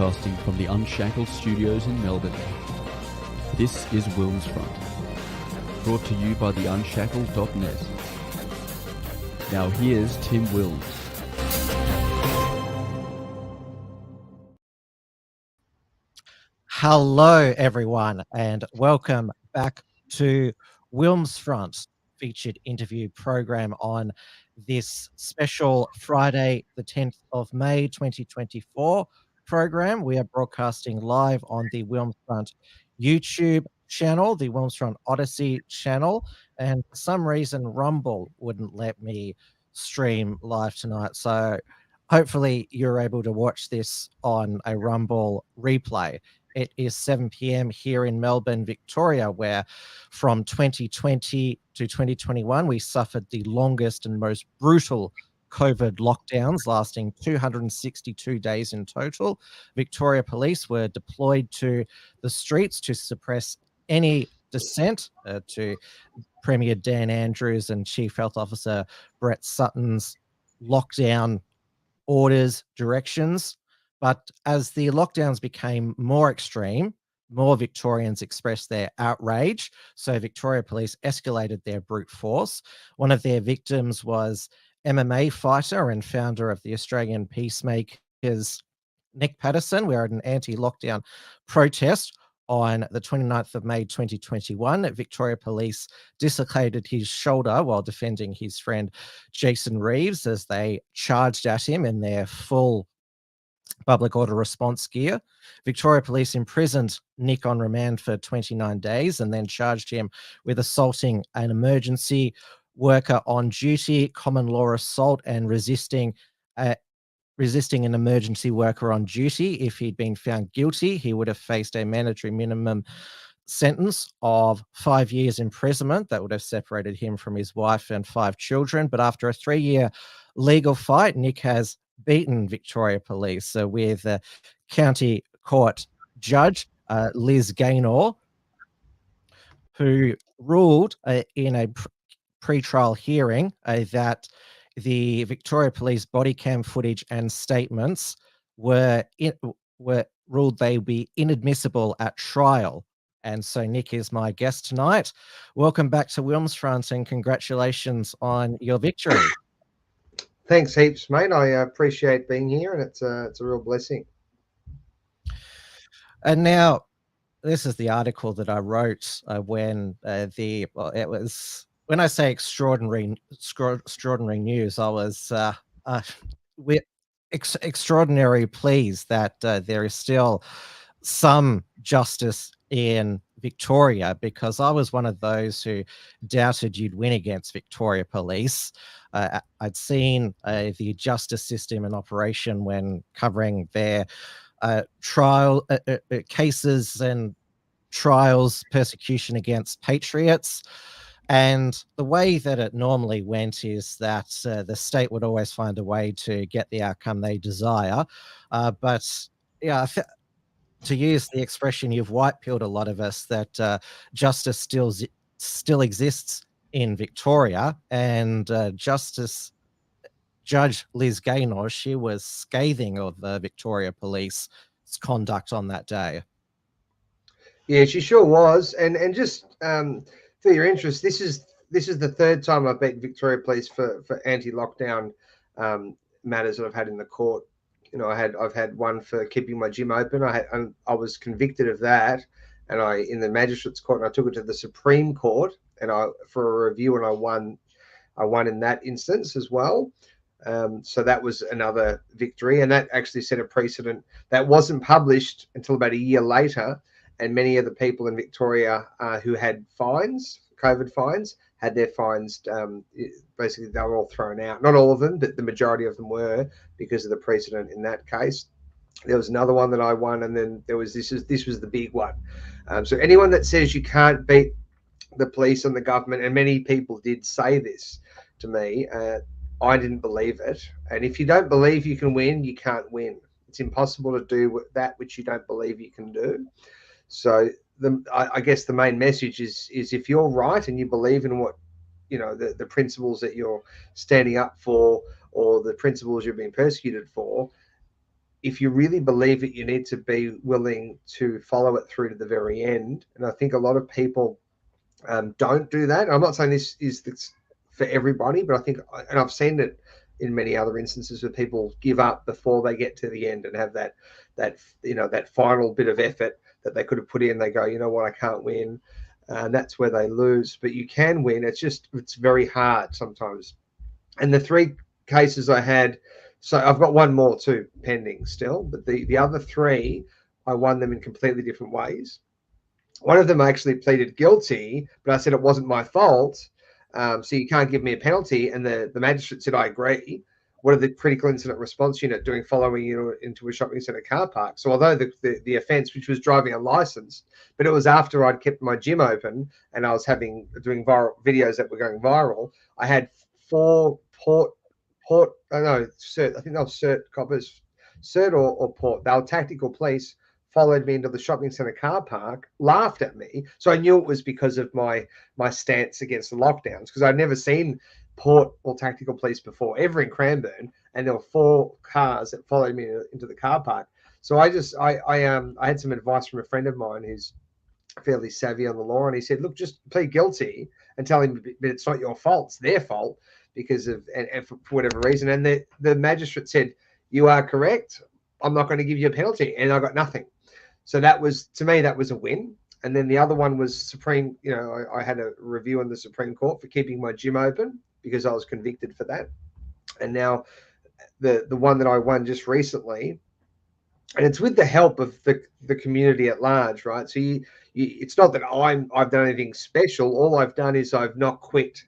broadcasting from the Unshackled studios in Melbourne. This is WilmsFront, brought to you by the Unshackled.net. Now here's Tim Wilms. Hello, everyone, and welcome back to WilmsFront featured interview program on this special Friday, the 10th of May, 2024 program. We are broadcasting live on the WilmsFront YouTube channel, the WilmsFront Odyssey channel, and for some reason, Rumble wouldn't let me stream live tonight. So hopefully you're able to watch this on a Rumble replay. It is 7 p.m. here in Melbourne, Victoria, where from 2020 to 2021, we suffered the longest and most brutal COVID lockdowns, lasting 262 days in total. Victoria Police were deployed to the streets to suppress any dissent, to Premier Dan Andrews and Chief Health Officer Brett Sutton's lockdown orders, directions. But as the lockdowns became more extreme, more Victorians expressed their outrage. So Victoria Police escalated their brute force. One of their victims was MMA fighter and founder of the Australian Peacemakers, Nick Patterson. We were at an anti-lockdown protest on the 29th of May, 2021. Victoria Police dislocated his shoulder while defending his friend Jason Reeves as they charged at him in their full public order response gear. Victoria Police imprisoned Nick on remand for 29 days and then charged him with assaulting an emergency worker on duty, common law assault, and resisting an emergency worker on duty. If he'd been found guilty, he would have faced a mandatory minimum sentence of 5 years imprisonment. That would have separated him from his wife and 5 children. But after a 3-year legal fight, Nick has beaten Victoria Police with County Court Judge Liz Gaynor, who ruled in a pre-trial hearing that the Victoria Police body cam footage and statements were ruled they be inadmissible at trial. And so Nick is my guest tonight. Welcome back to WilmsFront and congratulations on your victory. Thanks heaps, mate. I appreciate being here, and it's a real blessing. And now, this is the article that I wrote when when I say extraordinary news, I was extraordinary pleased that there is still some justice in Victoria, because I was one of those who doubted you'd win against Victoria Police. I'd seen the justice system in operation when covering their trial cases and trials, persecution against patriots. And the way that it normally went is that the state would always find a way to get the outcome they desire. But yeah, to use the expression, you've white-pilled a lot of us, that justice still exists in Victoria. And Judge Liz Gaynor, she was scathing of Victoria Police's conduct on that day. Yeah, she sure was. And just for your interest, this is the third time I've beaten Victoria Police for anti-lockdown matters that I've had in the court. You know, I've had one for keeping my gym open. I was convicted of that, and in the magistrates court, and I took it to the Supreme Court, and for a review, and I won in that instance as well. So that was another victory, and that actually set a precedent that wasn't published until about a year later. And many of the people in Victoria who had fines, COVID fines, had their fines, basically they were all thrown out. Not all of them, but the majority of them were, because of the precedent in that case. There was another one that I won, and then there was this was the big one. So anyone that says you can't beat the police and the government, and many people did say this to me, I didn't believe it. And if you don't believe you can win, you can't win. It's impossible to do that which you don't believe you can do. So I guess the main message is if you're right and you believe in what, you know, the principles that you're standing up for, or the principles you're being persecuted for, if you really believe it, you need to be willing to follow it through to the very end. And I think a lot of people don't do that. I'm not saying this is for everybody, but I think, and I've seen it in many other instances where people give up before they get to the end and have that final bit of effort that they could have put in. They go, you know what, I can't win. And that's where they lose. But you can win. It's very hard sometimes. And the 3 cases I had, so I've got one more too pending still, but the other 3, I won them in completely different ways. One of them actually pleaded guilty, but I said it wasn't my fault, so you can't give me a penalty. And the magistrate said, I agree. What are the critical incident response unit doing following you into a shopping centre car park? So although the offence, which was driving unlicensed, but it was after I'd kept my gym open and I was doing viral videos that were going viral, I had 4 cert, I think they were cert coppers, cert or port. They were tactical police, followed me into the shopping centre car park, laughed at me. So I knew it was because of my stance against the lockdowns, because I'd never seen port or tactical police before, ever in Cranbourne, and there were 4 cars that followed me into the car park. So I had some advice from a friend of mine who's fairly savvy on the law, and he said, look, just plead guilty and tell him, but it's not your fault, it's their fault because of, and for whatever reason. And the magistrate said, you are correct, I'm not going to give you a penalty, and I got nothing. So that was, to me, that was a win. And then the other one was Supreme, I had a review in the Supreme Court for keeping my gym open because I was convicted for that. And now the one that I won just recently, and it's with the help of the community at large, right? So it's not that I've done anything special. All I've done is I've not quit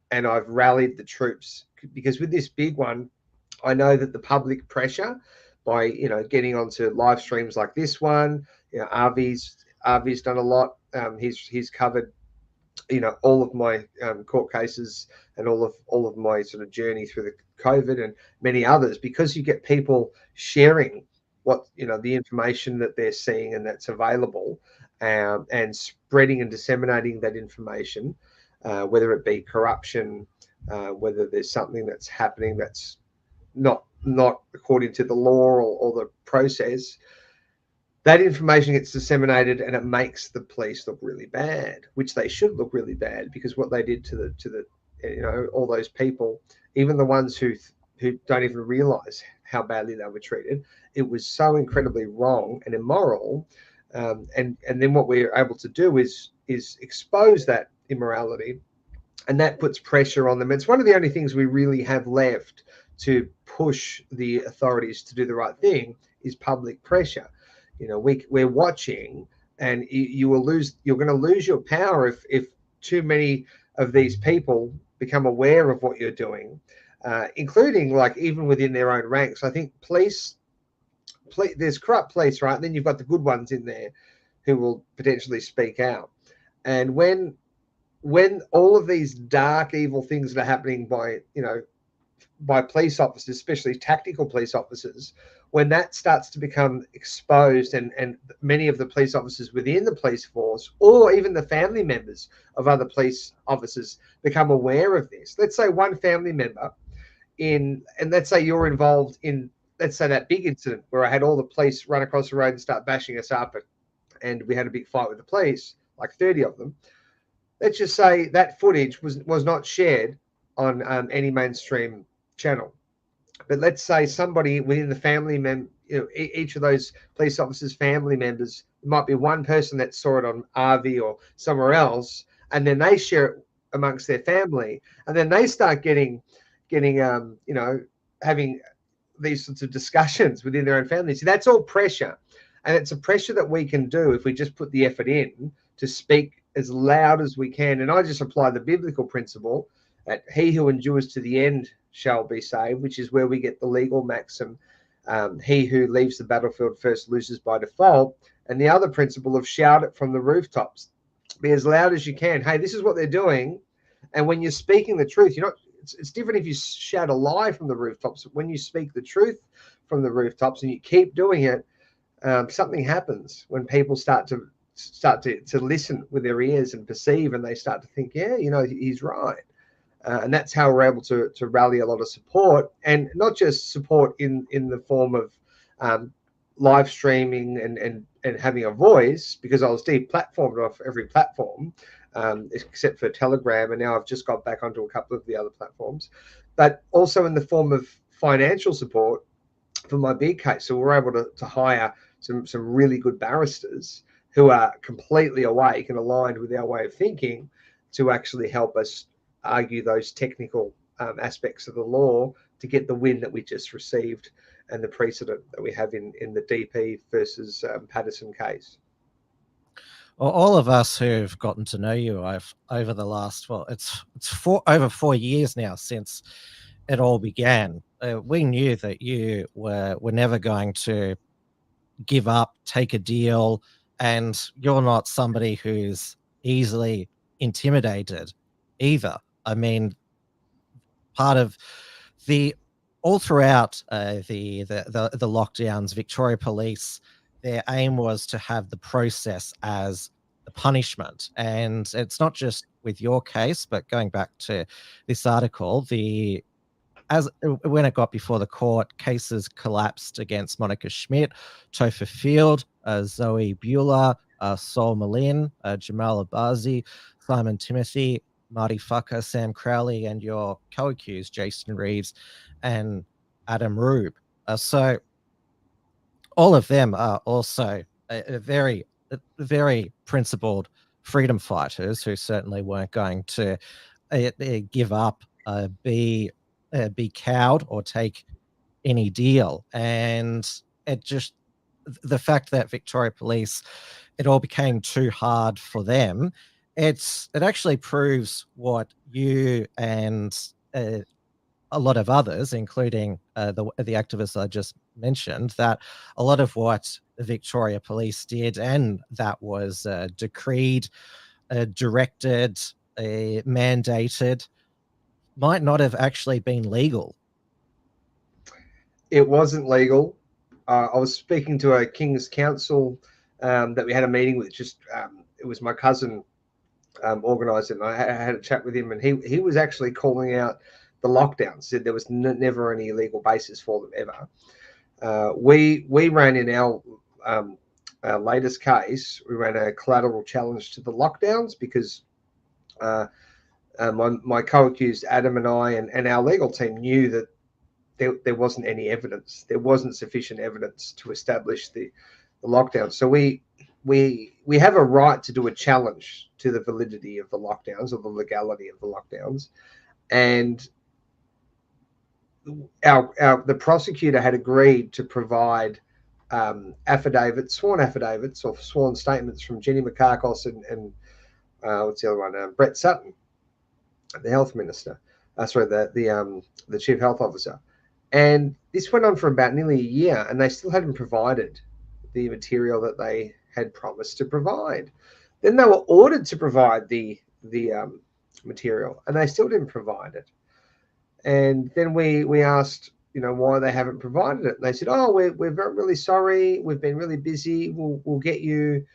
and I've rallied the troops, because with this big one, I know that the public pressure by, getting onto live streams like this one, Arvy's done a lot. He's covered, all of my court cases and all of my sort of journey through the COVID and many others, because you get people sharing what, the information that they're seeing and that's available, and spreading and disseminating that information, whether it be corruption, whether there's something that's happening that's not according to the law or the process. That information gets disseminated and it makes the police look really bad, which they should look really bad, because what they did to the all those people, even the ones who don't even realize how badly they were treated, it was so incredibly wrong and immoral. And then what we're able to do is expose that immorality, and that puts pressure on them. It's one of the only things we really have left to push the authorities to do the right thing is public pressure. We're watching, and you're going to lose your power if too many of these people become aware of what you're doing, including like even within their own ranks. I think police, there's corrupt police, right? And then you've got the good ones in there who will potentially speak out. And when all of these dark, evil things that are happening by police officers, especially tactical police officers, when that starts to become exposed, and many of the police officers within the police force, or even the family members of other police officers, become aware of this. Let's say one family member and let's say you're involved in, let's say, that big incident where I had all the police run across the road and start bashing us up, and we had a big fight with the police, like 30 of them. Let's just say that footage was not shared on any mainstream channel. But let's say somebody within the family each of those police officers' family members, there might be one person that saw it on RV or somewhere else, and then they share it amongst their family, and then they start getting having these sorts of discussions within their own family. See, that's all pressure, and it's a pressure that we can do if we just put the effort in to speak as loud as we can. And I just apply the biblical principle that he who endures to the end shall be saved, which is where we get the legal maxim, he who leaves the battlefield first loses by default. And the other principle of shout it from the rooftops, be as loud as you can. Hey, this is what they're doing. And when you're speaking the truth, it's different if you shout a lie from the rooftops. When you speak the truth from the rooftops and you keep doing it, something happens when people start to listen with their ears and perceive, and they start to think, yeah, he's right. And that's how we're able to rally a lot of support, and not just support in the form of live streaming and having a voice, because I was deplatformed off every platform except for Telegram, and now I've just got back onto a couple of the other platforms, but also in the form of financial support for my big case. So we're able to hire some really good barristers who are completely awake and aligned with our way of thinking to actually help us argue those technical aspects of the law to get the win that we just received and the precedent that we have in the DP versus Patterson case. Well, all of us who've gotten to know you over the last, well, it's over 4 years now since it all began. We knew that you were never going to give up, take a deal, and you're not somebody who's easily intimidated either. I mean, part of the all throughout the lockdowns, Victoria Police, their aim was to have the process as the punishment, and it's not just with your case, but going back to this article, when it got before the court, cases collapsed against Monica Schmidt, Topher Field, Zoe Bueller, Sol Malin, Jamal Abazi, Simon Timothy, Marty Fucker, Sam Crowley, and your co-accused Jason Reeves and Adam Rube. So all of them are also very principled freedom fighters who certainly weren't going to give up, be cowed, or take any deal. And it just, the fact that Victoria Police, it all became too hard for them, it actually proves what you and a lot of others, including the activists I just mentioned, that a lot of what the Victoria Police did, and that was decreed, directed, mandated, might not have actually been legal. It wasn't legal. I was speaking to a King's Counsel that we had a meeting with. It was my cousin organised it, and I had a chat with him, and he was actually calling out the lockdowns. Said there was never any legal basis for them ever. We ran in our latest case. We ran a collateral challenge to the lockdowns because my co-accused Adam and I and our legal team knew that there wasn't any evidence. There wasn't sufficient evidence to establish the lockdown. So we have a right to do a challenge to the validity of the lockdowns or the legality of the lockdowns. And the prosecutor had agreed to provide affidavits, sworn affidavits or sworn statements from Jenny Mikakos and what's the other one? Brett Sutton, the health minister. The chief health officer. And this went on for about nearly a year, and they still hadn't provided the material that they had promised to provide. Then they were ordered to provide the material, and they still didn't provide it. And then we asked, why they haven't provided it. And they said, "Oh, we're really sorry. We've been really busy. We'll get you.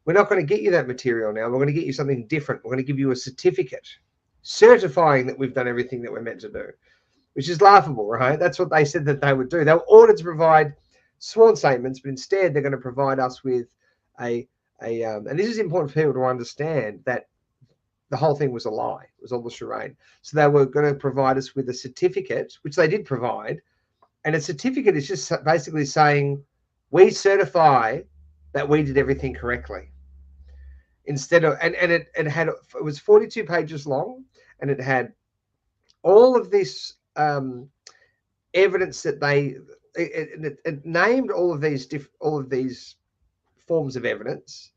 We're not going to get you that material now. We're going to get you something different. We're going to give you a certificate certifying that we've done everything that we're meant to do," which is laughable, right? That's what they said that they would do. They were ordered to provide sworn statements, but instead they're going to provide us with and this is important for people to understand, that the whole thing was a lie. It was all the charade. So they were going to provide us with a certificate, which they did provide. And a certificate is just basically saying, we certify that we did everything correctly. Instead of, and it was 42 pages long, and it had all of this evidence that it named all of these forms of evidence,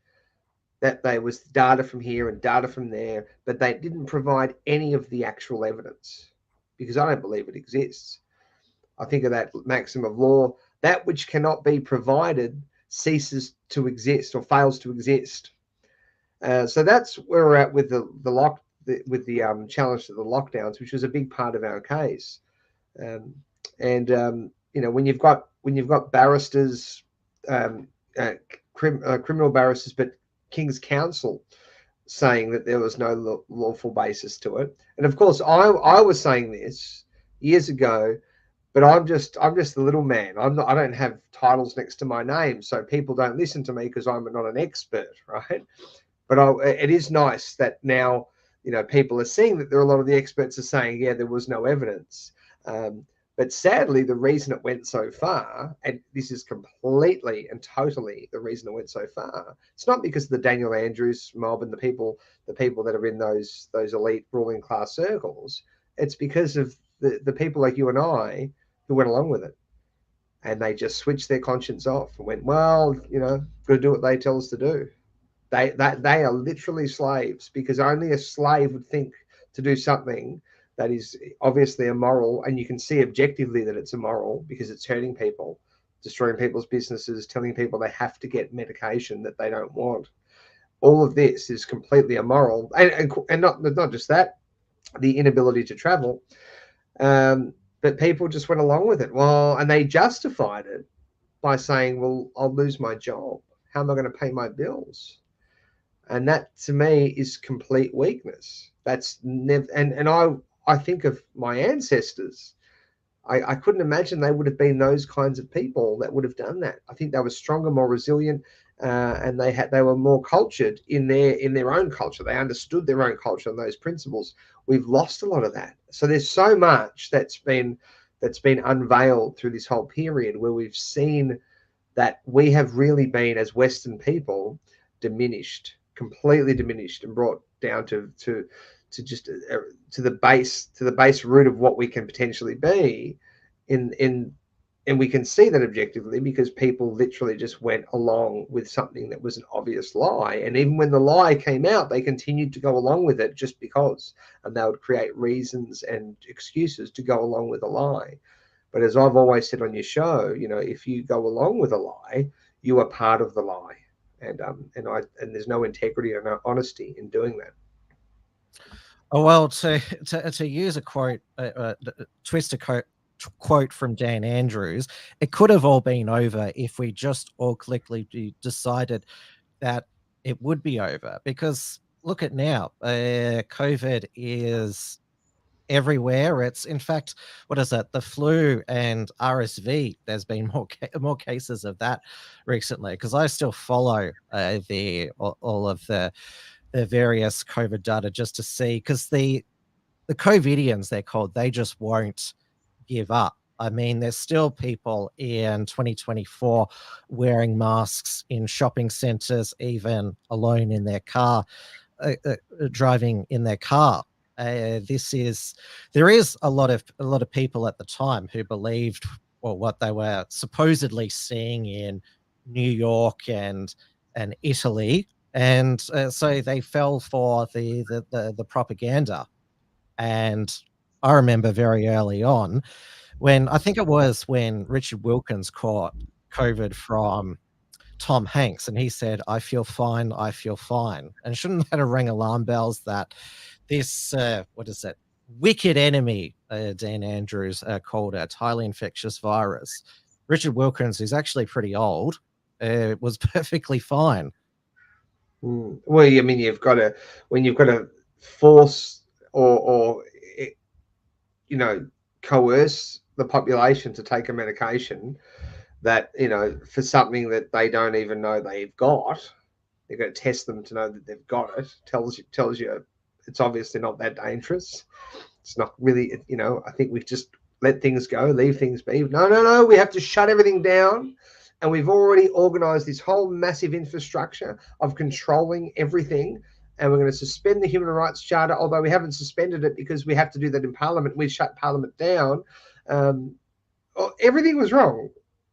that there was data from here and data from there, but they didn't provide any of the actual evidence, because I don't believe it exists. I think of that maxim of law, that which cannot be provided ceases to exist or fails to exist. So that's where we're at with the challenge to the lockdowns, which was a big part of our case. When you've got barristers, criminal barristers, but King's Counsel saying that there was no lawful basis to it. And of course, I was saying this years ago, but I'm just the little man. I don't have titles next to my name, so people don't listen to me because I'm not an expert, right? But it is nice that now, people are seeing that there are a lot of the experts are saying, yeah, there was no evidence. But sadly, the reason it went so far, and this is completely and totally the reason it went so far, it's not because of the Daniel Andrews mob and the people that are in those elite ruling class circles. It's because of the people like you and I who went along with it. And they just switched their conscience off and went, well, got to do what they tell us to do. They are literally slaves, because only a slave would think to do something that is obviously immoral, and you can see objectively that it's immoral because it's hurting people, destroying people's businesses, telling people they have to get medication that they don't want. All of this is completely immoral, and not just that, the inability to travel. But people just went along with it. Well, and they justified it by saying, well, I'll lose my job. How am I going to pay my bills? And that to me is complete weakness. That's never, and I think of my ancestors. I couldn't imagine they would have been those kinds of people that would have done that. I think they were stronger, more resilient, and they were more cultured in their own culture. They understood their own culture and those principles. We've lost a lot of that. So there's so much that's been unveiled through this whole period, where we've seen that we have really been, as Western people, completely diminished, and brought down to just to the base root of what we can potentially be and we can see that objectively, because people literally just went along with something that was an obvious lie. And even when the lie came out, they continued to go along with it just because, and they would create reasons and excuses to go along with a lie. But as I've always said on your show, if you go along with a lie, you are part of the lie. And there's no integrity or no honesty in doing that. Oh, well, to use a quote, twist a quote from Dan Andrews, it could have all been over if we just all collectively decided that it would be over. Because look at now, COVID is everywhere. It's, in fact, what is it? The flu and RSV. There's been more cases of that recently, because I still follow all of the various COVID data just to see, because the COVIDians, they're called, they just won't give up. I mean, there's still people in 2024 wearing masks in shopping centers, even alone in their car, driving in their car. There is a lot of people at the time who believed, well, what they were supposedly seeing in New York and Italy. And so they fell for the propaganda. And I remember very early on, when I think it was when Richard Wilkins caught COVID from Tom Hanks, and he said, I feel fine, I feel fine. And shouldn't that have rang alarm bells that this, wicked enemy, Dan Andrews called it, highly infectious virus, Richard Wilkins, who's actually pretty old, was perfectly fine. Well, I mean, when you've got to force or coerce the population to take a medication that, for something that they don't even know they've got, they've got to test them to know that they've got it, tells you it's obviously not that dangerous. It's not really, I think we've just let things go, leave things be. No, we have to shut everything down. And we've already organized this whole massive infrastructure of controlling everything. And we're going to suspend the Human Rights Charter, although we haven't suspended it because we have to do that in Parliament. We shut Parliament down. Everything was wrong.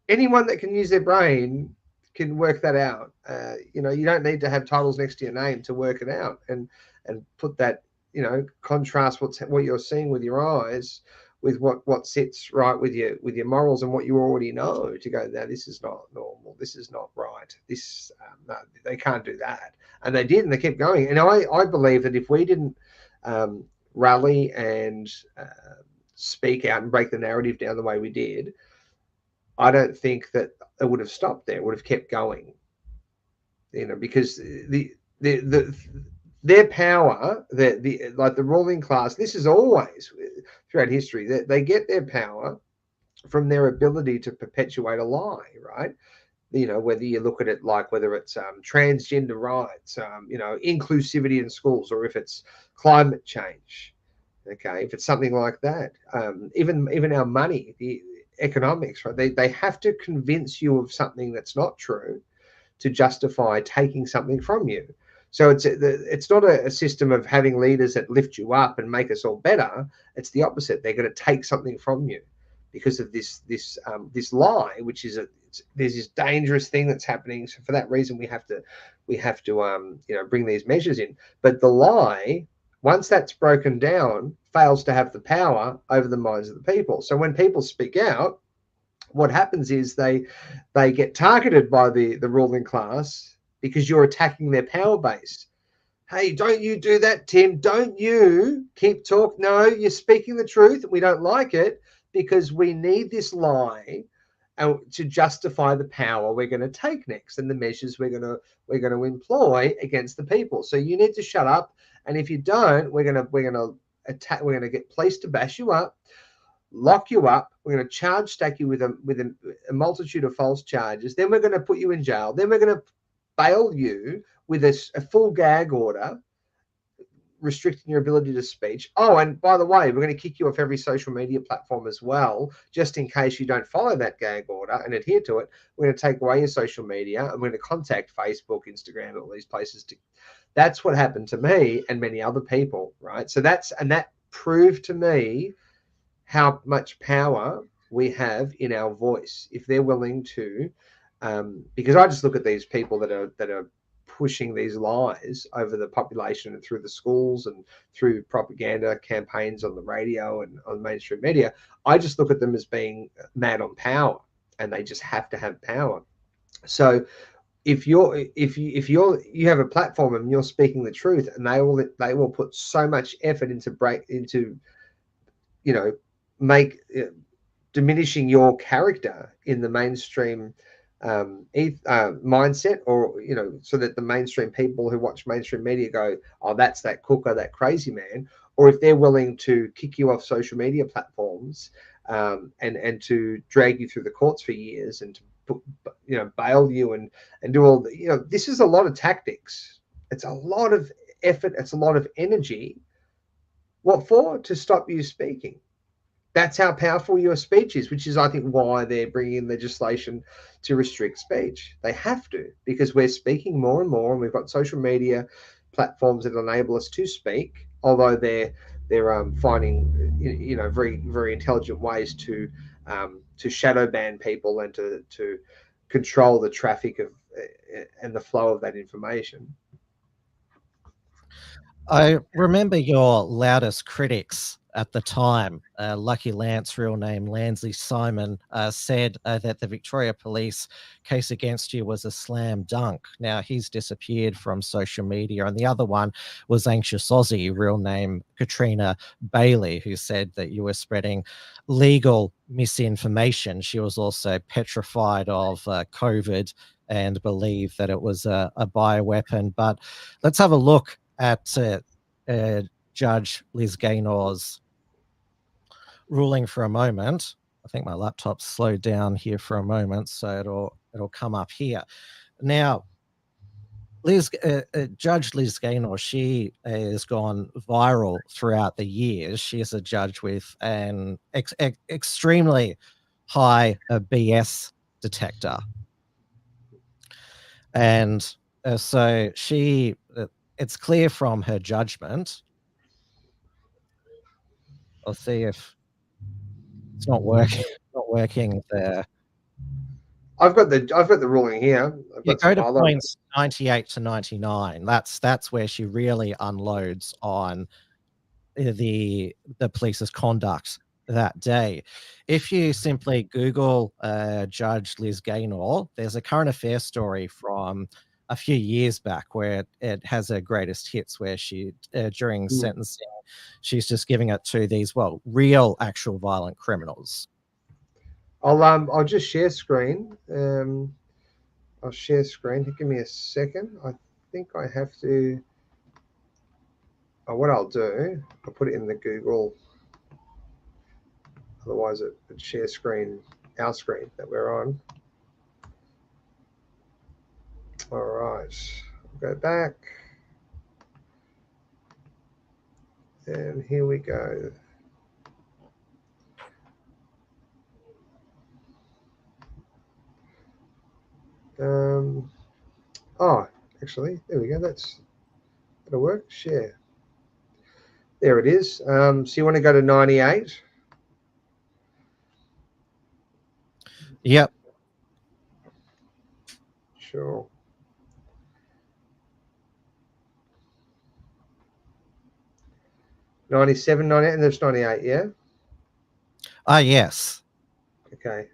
Anyone that can use their brain can work that out. You don't need to have titles next to your name to work it out and put that, contrast what you're seeing with your eyes with what sits right with your morals and what you already know, to go, now this is not normal, this is not right, this no, they can't do that. And they did, and they kept going. And I believe that if we didn't rally and speak out and break the narrative down the way we did, I don't think that it would have stopped there. It would have kept going, because their power, like the ruling class, this is always throughout history, that they get their power from their ability to perpetuate a lie, right? You know, whether you look at it like whether it's transgender rights, you know, inclusivity in schools, or if it's climate change, okay, if it's something like that, even our money, the economics, right? They have to convince you of something that's not true to justify taking something from you. So it's not a system of having leaders that lift you up and make us all better. It's the opposite. They're going to take something from you because of this lie, which is there's this dangerous thing that's happening. So for that reason, we have to you know, bring these measures in. But the lie, once that's broken down, fails to have the power over the minds of the people. So when people speak out, what happens is they get targeted by the ruling class because you're attacking their power base. Hey, don't you do that, Tim? Don't you keep talking? No, you're speaking the truth. We don't like it because we need this lie to justify the power we're going to take next and the measures we're going to employ against the people. So you need to shut up, and if you don't, we're going to attack. We're going to get police to bash you up, lock you up. We're going to charge stack you with a multitude of false charges. Then we're going to put you in jail. Then we're going to bail you with a full gag order restricting your ability to speech. Oh, and by the way, we're going to kick you off every social media platform as well, just in case you don't follow that gag order and adhere to it. We're going to take away your social media, and we're going to contact Facebook, Instagram, all these places. That's what happened to me and many other people, right? So that proved to me how much power we have in our voice if they're willing to, because I just look at these people that are pushing these lies over the population and through the schools and through propaganda campaigns on the radio and on mainstream media. I just look at them as being mad on power, and they just have to have power. So if you have a platform and you're speaking the truth, and they will put so much effort into you know, diminishing your character in the mainstream mindset, or you know, so that the mainstream people who watch mainstream media go, oh, that's that cooker, that crazy man. Or if they're willing to kick you off social media platforms, and to drag you through the courts for years, and to put, you know, bail you and do all the, you know, this is a lot of tactics. It's a lot of effort. It's a lot of energy. What for? To stop you speaking. That's how powerful your speech is, which is, I think, why they're bringing in legislation to restrict speech. They have to, because we're speaking more and more, and we've got social media platforms that enable us to speak, although they're finding, you know, very, very intelligent ways to shadow ban people and to control the traffic of and the flow of that information. I remember your loudest critics at the time, Lucky Lance, real name Lansley Simon, said that the Victoria Police case against you was a slam dunk. Now, he's disappeared from social media. And the other one was Anxious Aussie, real name Katrina Bailey, who said that you were spreading legal misinformation. She was also petrified of COVID and believed that it was a bioweapon. But let's have a look at Judge Liz Gaynor's ruling for a moment. I think my laptop's slowed down here for a moment, so it'll come up here. Now, Judge Liz Gaynor, she has gone viral throughout the years. She is a judge with an extremely high BS detector. And so she... it's clear from her judgment. I'll see if it's not working there. I've got the ruling here. You go to points 98 to 99. That's where she really unloads on the police's conduct that day. If you simply Google Judge Liz Gaynor, there's a current affairs story from a few years back where it has her greatest hits, where she during sentencing, she's just giving it to these real actual violent criminals. I'll just share screen. I'll share screen. Give me a second. I think I have to. What I'll do, I'll put it in the Google. Otherwise, it would share screen, our screen that we're on. All right, go back. And here we go. Oh, actually, there we go. That'll work. Share. There it is. So you want to go to 98? Yep. Sure. '97, 98, and there's 98, yeah? Ah, yes. Okay.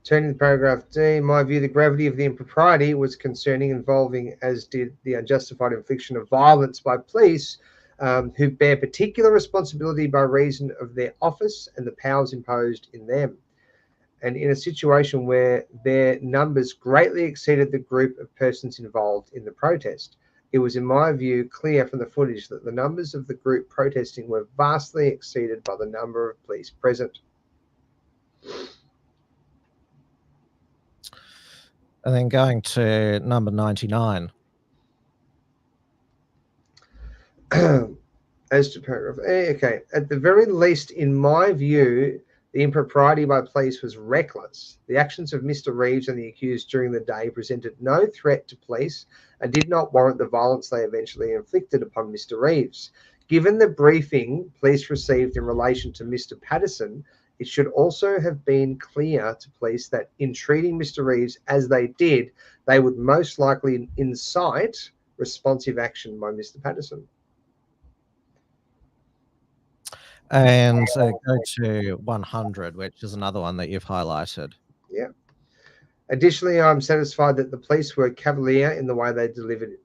Turning to paragraph D, in my view, the gravity of the impropriety was concerning, involving, as did the unjustified infliction of violence by police, who bear particular responsibility by reason of their office and the powers imposed in them. And in a situation where their numbers greatly exceeded the group of persons involved in the protest. It was, in my view, clear from the footage that the numbers of the group protesting were vastly exceeded by the number of police present. And then going to number 99. As to paragraph A, okay. At the very least, in my view, the impropriety by police was reckless. The actions of Mr. Reeves and the accused during the day presented no threat to police and did not warrant the violence they eventually inflicted upon Mr. Reeves. Given the briefing police received in relation to Mr. Patterson, it should also have been clear to police that in treating Mr. Reeves as they did, they would most likely incite responsive action by Mr. Patterson. And go to 100, which is another one that you've highlighted. Yeah. Additionally, I'm satisfied that the police were cavalier in the way they delivered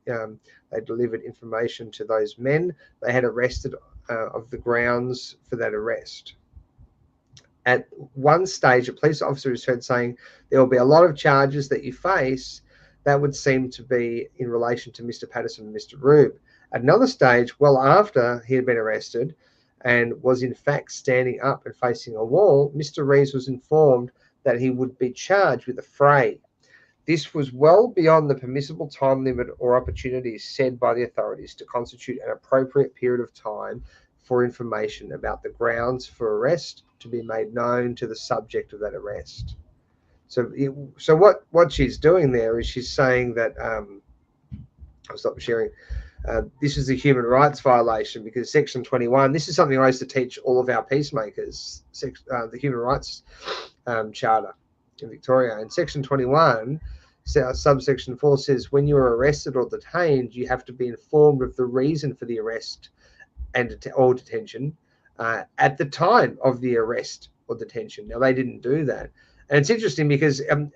information to those men they had arrested of the grounds for that arrest. At one stage, a police officer is heard saying there will be a lot of charges that you face that would seem to be in relation to Mr. Patterson and Mr. Rube. At another stage, well after he had been arrested and was in fact standing up and facing a wall, Mr. Reeves was informed that he would be charged with a fray. This was well beyond the permissible time limit or opportunities said by the authorities to constitute an appropriate period of time for information about the grounds for arrest to be made known to the subject of that arrest. So what she's doing there is she's saying that I'll stop sharing. This is a human rights violation because Section 21, this is something I used to teach all of our peacemakers, the Human Rights Charter in Victoria. And Section 21, subsection 4 says, when you are arrested or detained, you have to be informed of the reason for the arrest or detention at the time of the arrest or detention. Now, they didn't do that. And it's interesting because in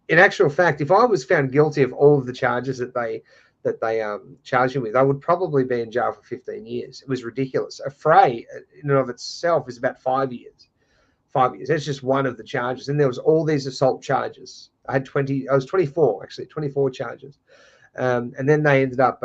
actual fact, if I was found guilty of all of the charges that they charged me with, I would probably be in jail for 15 years. It was ridiculous. A fray in and of itself is about 5 years. 5 years. That's just one of the charges. And there was all these assault charges. I was 24, actually, 24 charges. And then they ended up,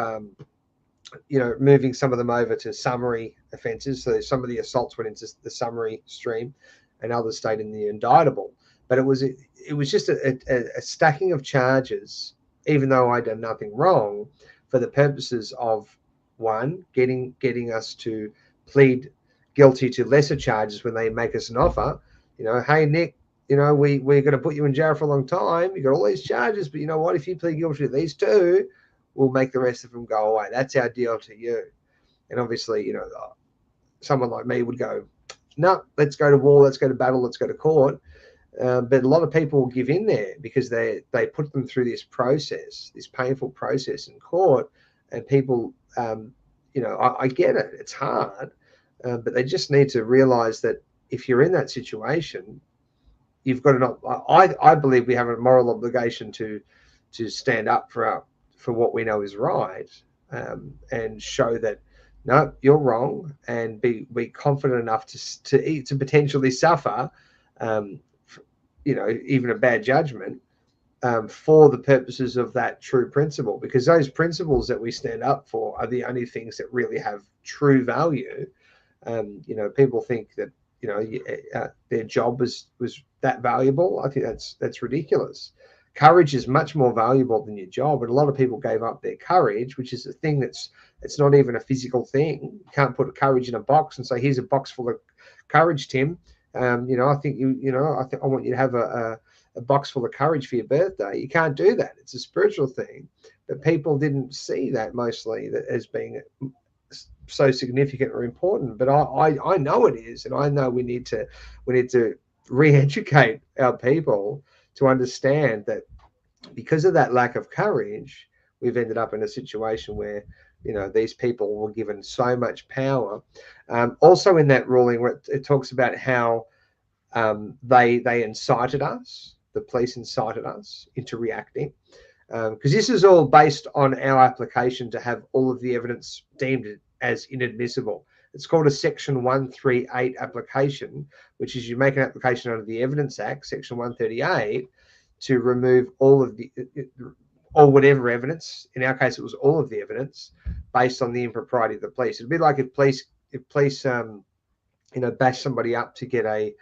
moving some of them over to summary offences. So some of the assaults went into the summary stream and others stayed in the indictable. But it was just a stacking of charges, even though I'd done nothing wrong, for the purposes of, one, getting us to plead guilty to lesser charges when they make us an offer. Hey, Nick, we're going to put you in jail for a long time. You got all these charges, but you know what? If you plead guilty to these two, we'll make the rest of them go away. That's our deal to you. And obviously, someone like me would go, no, let's go to war, let's go to battle, let's go to court. But a lot of people will give in there because they put them through this process, this painful process in court. And people, I get it. It's hard. But they just need to realize that if you're in that situation, you've got to I believe we have a moral obligation to stand up for what we know is right, and show that, no, you're wrong, and be confident enough to potentially suffer, even a bad judgment, for the purposes of that true principle, because those principles that we stand up for are the only things that really have true value. People think that, their job was that valuable. I think that's ridiculous. Courage is much more valuable than your job, and a lot of people gave up their courage, which is a thing it's not even a physical thing. You can't put courage in a box and say, here's a box full of courage, Tim. I think I want you to have a box full of courage for your birthday. You can't do that. It's a spiritual thing, but people didn't see that mostly as being so significant or important. But I know it is, and I know we need to re-educate our people to understand that because of that lack of courage, we've ended up in a situation where these people were given so much power. Also in that ruling, where it talks about how they incited us, the police incited us into reacting, because this is all based on our application to have all of the evidence deemed as inadmissible. It's called a Section 138 application, which is you make an application under the Evidence Act, Section 138, to remove all of the or whatever evidence. In our case, it was all of the evidence based on the impropriety of the police. It'd be like if police bash somebody up to get a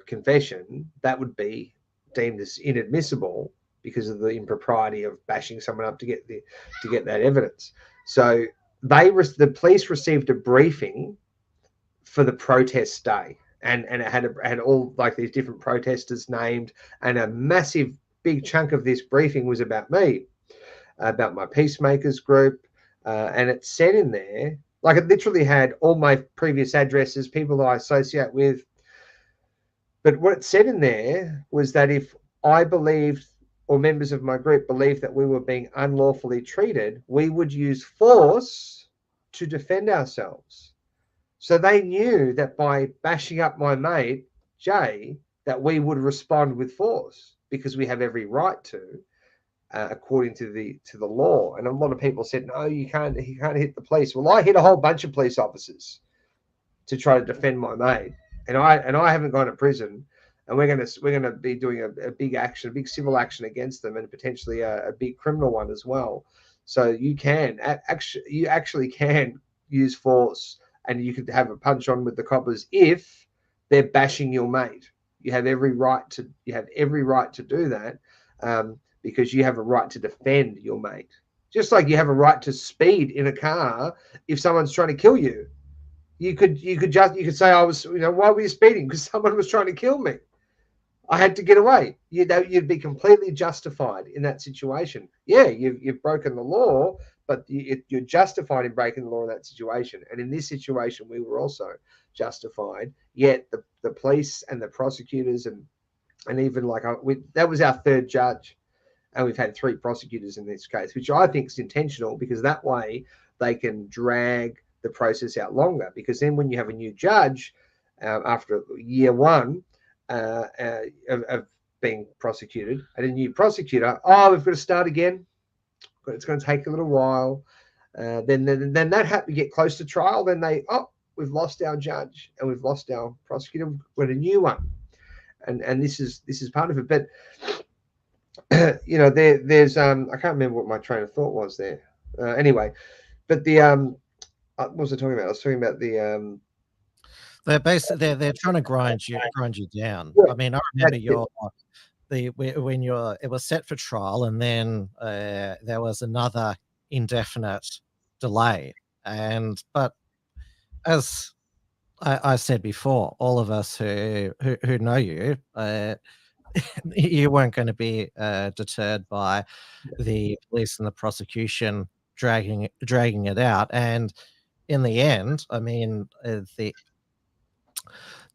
confession, that would be deemed as inadmissible because of the impropriety of bashing someone up to get that evidence. So the police received a briefing for the protest day, and it had all like these different protesters named, and a massive big chunk of this briefing was about me, about my peacemakers group, and it said in there, like, it literally had all my previous addresses, people that I associate with. But what it said in there was that if I believed, or members of my group believed, that we were being unlawfully treated, we would use force to defend ourselves. So they knew that by bashing up my mate, Jay, that we would respond with force because we have every right to, according to the law. And a lot of people said, no, you can't hit the police. Well, I hit a whole bunch of police officers to try to defend my mate. And I haven't gone to prison, and we're gonna be doing a big action, a big civil action against them, and potentially a big criminal one as well. So you actually can use force, and you could have a punch on with the coppers if they're bashing your mate. You have every right to do that, because you have a right to defend your mate. Just like you have a right to speed in a car if someone's trying to kill you. You could say, I was, why were you speeding? Because someone was trying to kill me. I had to get away. You'd be completely justified in that situation. Yeah, you've broken the law, but you're justified in breaking the law in that situation. And in this situation, we were also justified. Yet the police and the prosecutors and even that was our third judge, and we've had 3 prosecutors in this case, which I think is intentional, because that way they can drag the process out longer. Because then when you have a new judge after year 1 of being prosecuted, and a new prosecutor, we've got to start again. It's going to take a little while. Then that happened to get close to trial. Then we've lost our judge and we've lost our prosecutor. We've got a new one, and this is part of it. But there's I can't remember what my train of thought was there. Anyway, but what was I talking about? I was talking about the they're trying to grind you down. Yeah, I mean, I remember it was set for trial, and then there was another indefinite delay. But as I said before, all of us who know you, you weren't going to be deterred by the police and the prosecution dragging it out. And in the end, I mean,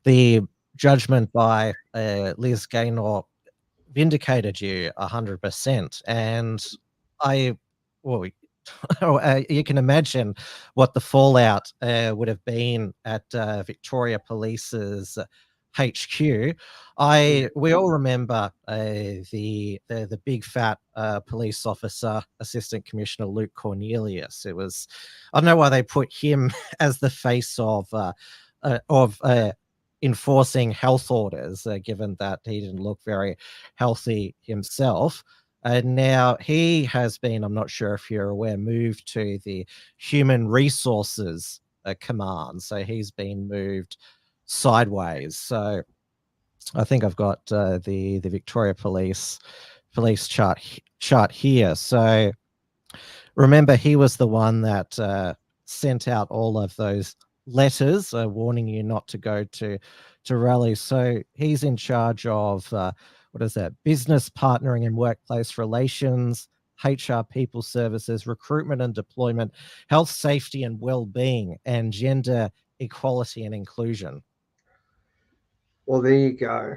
the judgment by Liz Gaynor vindicated you 100%. And you can imagine what the fallout would have been at Victoria Police's HQ. We all remember the big fat police officer, Assistant Commissioner Luke Cornelius. It was, I don't know why they put him as the face of enforcing health orders, given that he didn't look very healthy himself. And now he has been, I'm not sure if you're aware, moved to the Human Resources command. So he's been moved sideways. So I think I've got the Victoria Police chart here. So remember, he was the one that sent out all of those letters warning you not to go to rallies. So he's in charge of what is that? Business partnering and workplace relations, HR, people services, recruitment and deployment, health, safety and well-being, and gender equality and inclusion. Well, there you go.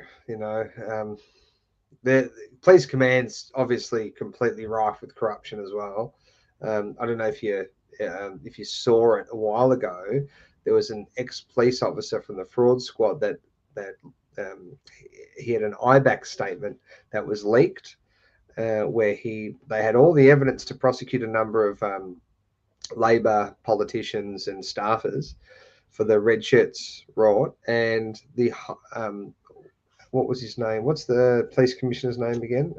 The police command's obviously completely rife with corruption as well. I don't know if you saw it a while ago. There was an ex-police officer from the fraud squad that he had an IBAC statement that was leaked, where they had all the evidence to prosecute a number of Labor politicians and staffers for the red shirts rot, and the what was his name? What's the police commissioner's name again?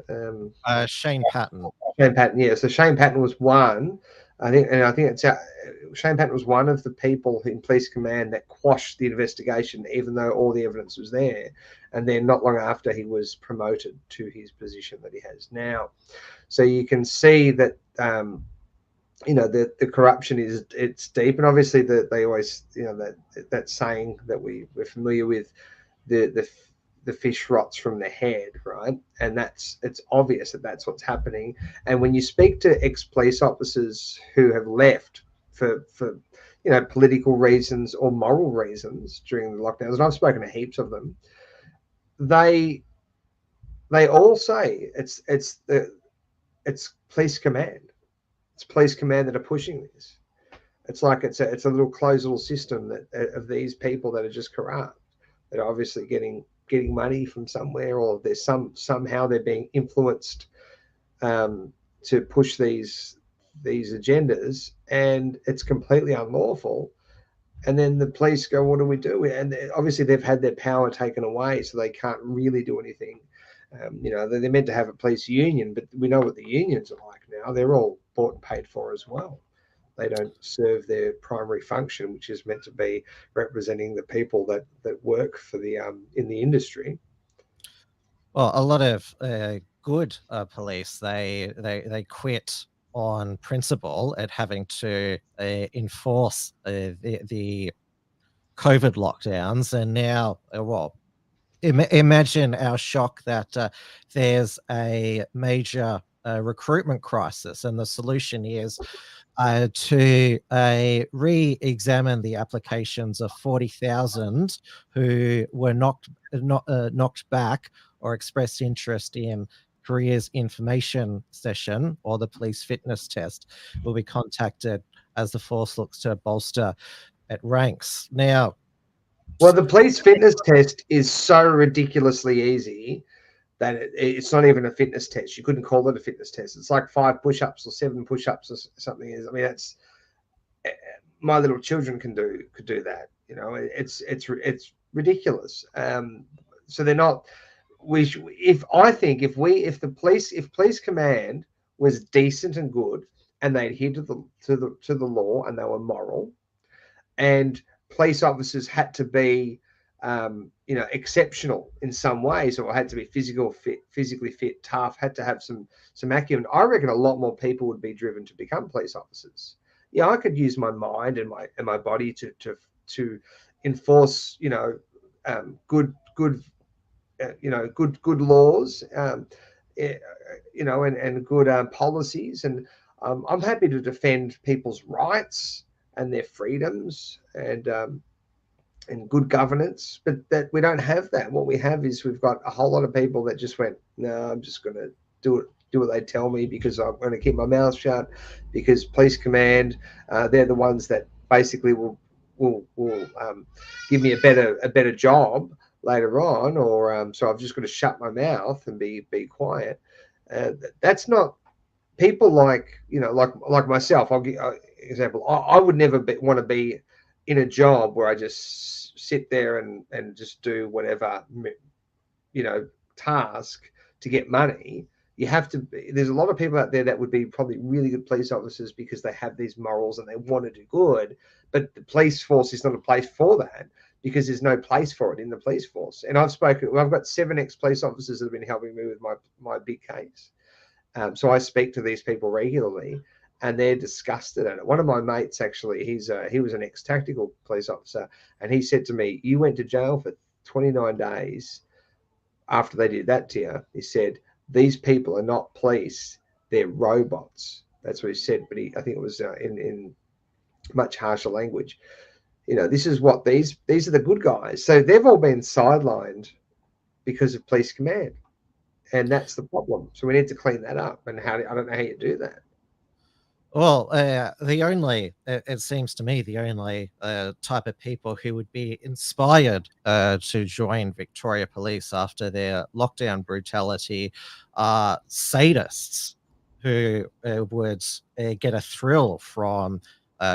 Shane Patton. Shane Patton, yeah. So Shane Patton was one. I think it's Shane Patton was one of the people in police command that quashed the investigation, even though all the evidence was there. And then not long after, he was promoted to his position that he has now. So you can see that the corruption it's deep, and obviously they always that saying that we're familiar with, the fish rots from the head, right? And it's obvious that that's what's happening. And when you speak to ex-police officers who have left for political reasons or moral reasons during the lockdowns, and I've spoken to heaps of them, they all say it's police command. It's police command that are pushing this. It's like it's a little closed little system of these people that are just corrupt, that are obviously getting money from somewhere, or there's somehow they're being influenced to push these agendas, and it's completely unlawful. And then the police go, what do we do? And obviously they've had their power taken away, so they can't really do anything. They're meant to have a police union, but we know what the unions are like now. They're all bought and paid for as well. They don't serve their primary function, which is meant to be representing the people that work for the in the industry. Well, a lot of good police, they quit on principle at having to enforce the COVID lockdowns, and now, imagine our shock that there's a major recruitment crisis, and the solution is to re-examine the applications of 40,000 who were knocked back or expressed interest in careers information session or the police fitness test. Will be contacted as the force looks to bolster at ranks. Now, well, the police fitness test is so ridiculously easy that it's not even a fitness test. You couldn't call it a fitness test. It's like 5 push-ups or 7 push-ups or something. I mean, that's my little children could do that. It's ridiculous. So they're not. If police command was decent and good, and they adhered to the law, and they were moral, and police officers had to be exceptional in some ways, or had to be physically fit, tough, had to have some acumen, I reckon a lot more people would be driven to become police officers. Yeah, I could use my mind and my body to enforce good laws, and good policies, and I'm happy to defend people's rights and their freedoms and good governance, but that we don't have that. What we have is we've got a whole lot of people that just went, no, I'm just going to do what they tell me because I'm going to keep my mouth shut, because police command, they're the ones that basically will give me a better job later on, or so I've just got to shut my mouth and be quiet. That's not people like myself. I'll give an example. I would never want to be in a job where I just sit there and just do whatever task to get money. you have to. There's a lot of people out there that would be probably really good police officers because they have these morals and they want to do good. But the police force is not a place for that because there's no place for it in the police force. And I've got 7 ex-police officers that have been helping me with my big case. So I speak to these people regularly, and they're disgusted at it. One of my mates, actually, he was an ex-tactical police officer, and he said to me, "You went to jail for 29 days after they did that to you." He said, "These people are not police; they're robots." That's what he said. But I think it was in much harsher language. This is what these are the good guys. So they've all been sidelined because of police command, and that's the problem. So we need to clean that up. And I don't know how you do that. Well, it seems to me, the only type of people who would be inspired to join Victoria Police after their lockdown brutality are sadists who would get a thrill from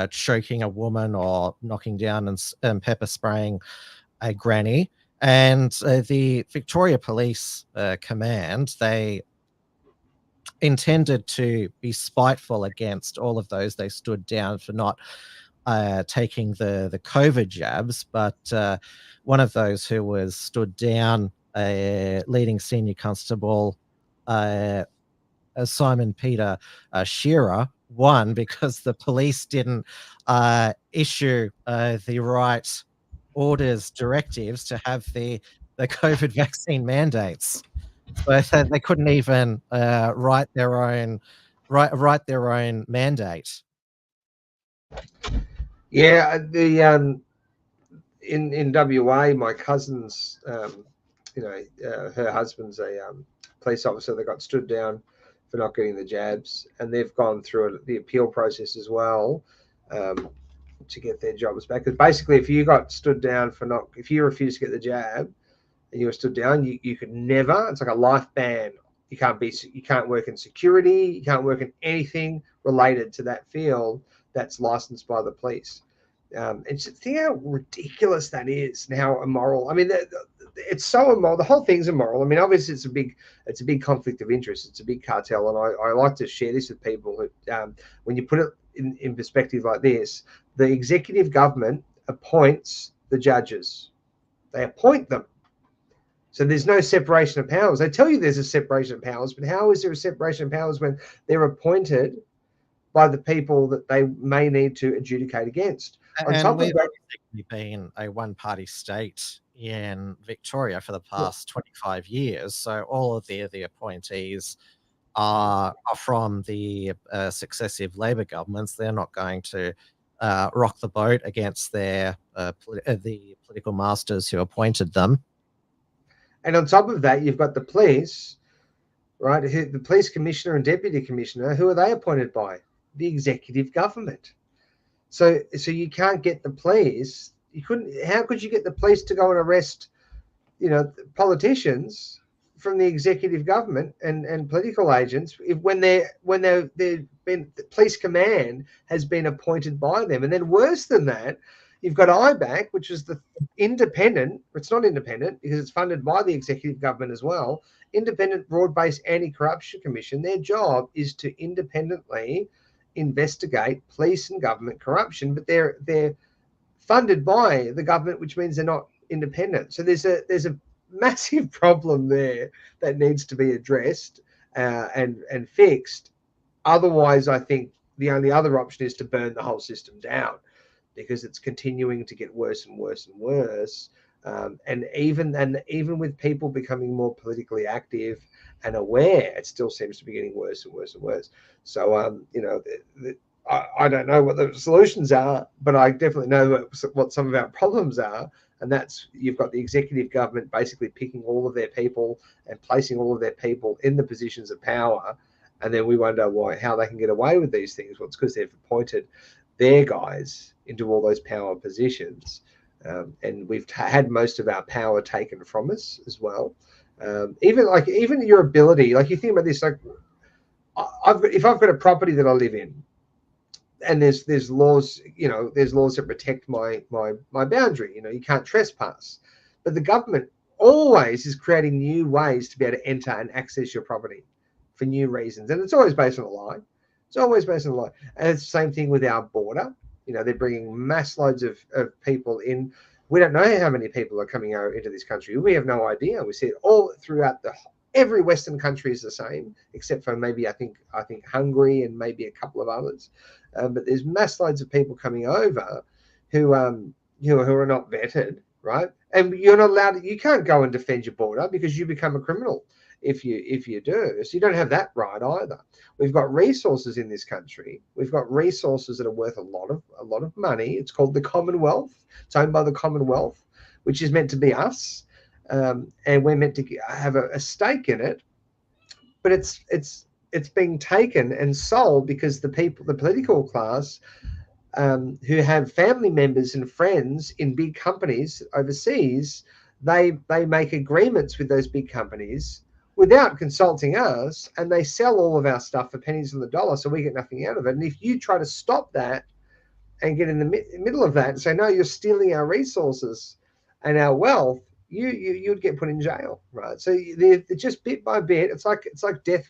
choking a woman or knocking down and pepper spraying a granny. And the Victoria Police Command, they intended to be spiteful against all of those they stood down for not taking the COVID jabs. But one of those who was stood down, leading senior constable Simon Peter Shearer, won because the police didn't issue the right orders, directives to have the COVID vaccine mandates. So they couldn't even write their own mandate. Yeah, in WA, my cousin's, her husband's a police officer that got stood down for not getting the jabs, and they've gone through the appeal process as well to get their jobs back. Because basically, if you got stood down if you refused to get the jab and you were stood down, you could never. It's like a life ban. You can't work in security. You can't work in anything related to that field that's licensed by the police. And just think how ridiculous that is and how immoral. I mean, it's so immoral. The whole thing's immoral. I mean, obviously, it's a big conflict of interest. It's a big cartel, and I like to share this with people. When you put it in perspective like this, the executive government appoints the judges. They appoint them. So there's no separation of powers. They tell you there's a separation of powers, but how is there a separation of powers when they're appointed by the people that they may need to adjudicate against? And we've basically been a one-party state in Victoria for the past 25 years. So all of the appointees are from the successive Labor governments. They're not going to rock the boat against the political masters who appointed them. And on top of that, you've got the police, right? The police commissioner and deputy commissioner. Who are they appointed by? The executive government. So you can't get the police. How could you get the police to go and arrest, politicians from the executive government and political agents when the police command has been appointed by them? And then worse than that, you've got IBAC, which is the independent. It's not independent because it's funded by the executive government as well. Independent, broad-based anti-corruption commission. Their job is to independently investigate police and government corruption, but they're funded by the government, which means they're not independent. So there's a massive problem there that needs to be addressed and fixed. Otherwise, I think the only other option is to burn the whole system down, because it's continuing to get worse and worse and worse. And even with people becoming more politically active and aware, it still seems to be getting worse and worse and worse. So, I don't know what the solutions are, but I definitely know what some of our problems are. And that's, you've got the executive government basically picking all of their people and placing all of their people in the positions of power. And then we wonder how they can get away with these things. Well, it's because they've appointed their guys into all those power positions. And we've had most of our power taken from us as well. Even your ability, like you think about this, like if I've got a property that I live in, and there's laws, there's laws that protect my boundary. You can't trespass, but the government always is creating new ways to be able to enter and access your property. for new reasons, and it's always based on a lie. It's always based on a lie. And it's the same thing with our border. They're bringing mass loads of people in. We don't know how many people are coming out into this country. We have no idea. We see it all throughout every Western country is the same, except for maybe I think Hungary and maybe a couple of others. But there's mass loads of people coming over who are not vetted, right? And you're not allowed. You can't go and defend your border because you become a criminal if you do. So you don't have that right either. We've got resources in this country. We've got resources that are worth a lot of money. It's called the Commonwealth. It's owned by the Commonwealth, which is meant to be us. And we're meant to have a stake in it, but it's being taken and sold because the political class, who have family members and friends in big companies overseas, they make agreements with those big companies without consulting us, and they sell all of our stuff for pennies on the dollar, so we get nothing out of it. And if you try to stop that and get in the middle of that and say, no, you're stealing our resources and our wealth, you'd get put in jail, right? So they're just bit by bit. It's like death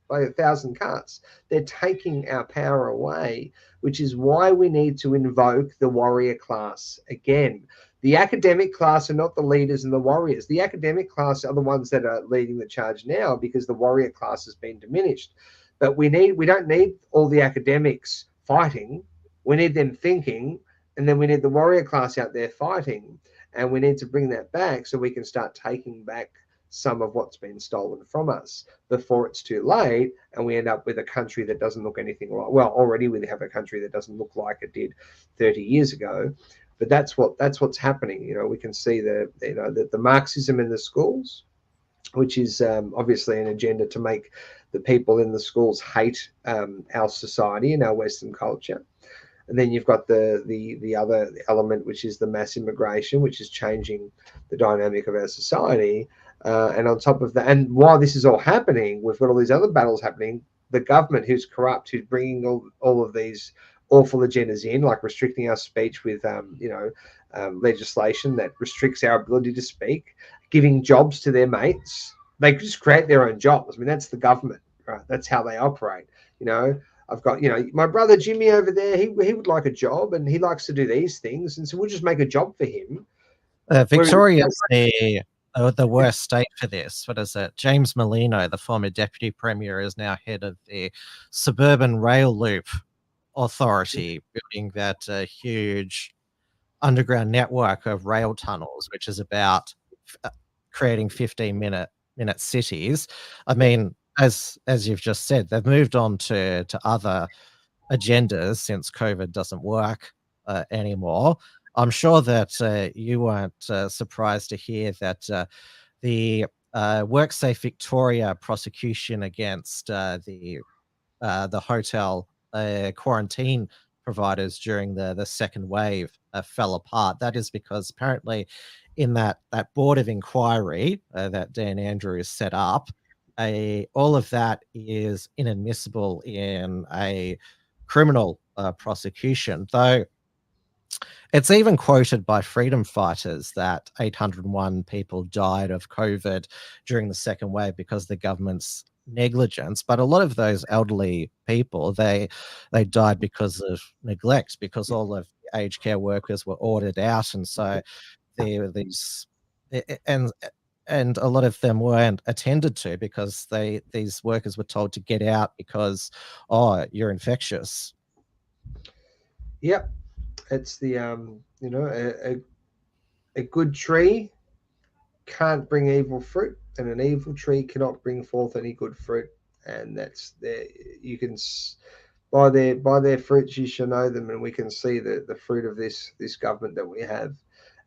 by 1,000 cuts. They're taking our power away, which is why we need to invoke the warrior class again. The academic class are not the leaders and the warriors. The academic class are the ones that are leading the charge now because the warrior class has been diminished. But we don't need all the academics fighting. We need them thinking, and then we need the warrior class out there fighting. And we need to bring that back so we can start taking back some of what's been stolen from us before it's too late, and we end up with a country that doesn't look anything like. Well, already we have a country that doesn't look like it did 30 years ago. But that's what's happening. We can see the Marxism in the schools, which is obviously an agenda to make the people in the schools hate our society and our Western culture. And then you've got the other element, which is the mass immigration, which is changing the dynamic of our society. And on top of that, and while this is all happening, we've got all these other battles happening. The government, who's corrupt, who's bringing all of these awful agendas in, like restricting our speech with legislation that restricts our ability to speak, giving jobs to their mates. They just create their own jobs. I mean, that's the government, right? That's how they operate. I've got, my brother Jimmy over there, he would like a job and he likes to do these things. And so we'll just make a job for him. Victoria's the worst state for this. What is it? James Merlino, the former deputy premier, is now head of the Suburban Rail Loop Authority, building that huge underground network of rail tunnels, which is about creating 15-minute cities. I mean, as you've just said, they've moved on to other agendas since COVID doesn't work anymore. I'm sure that you weren't surprised to hear that the WorkSafe Victoria prosecution against the hotel quarantine providers during the second wave fell apart. That is because apparently in that board of inquiry that Dan Andrews set up, all of that is inadmissible in a criminal prosecution, though it's even quoted by freedom fighters that 801 people died of COVID during the second wave because the government's negligence. But a lot of those elderly people, they died because of neglect, because all of the aged care workers were ordered out, and so these and a lot of them weren't attended to because these workers were told to get out because you're infectious. Yep. It's the a good tree can't bring evil fruit, and an evil tree cannot bring forth any good fruit. And that's there. You can by their fruits you shall know them, and we can see the fruit of this government that we have.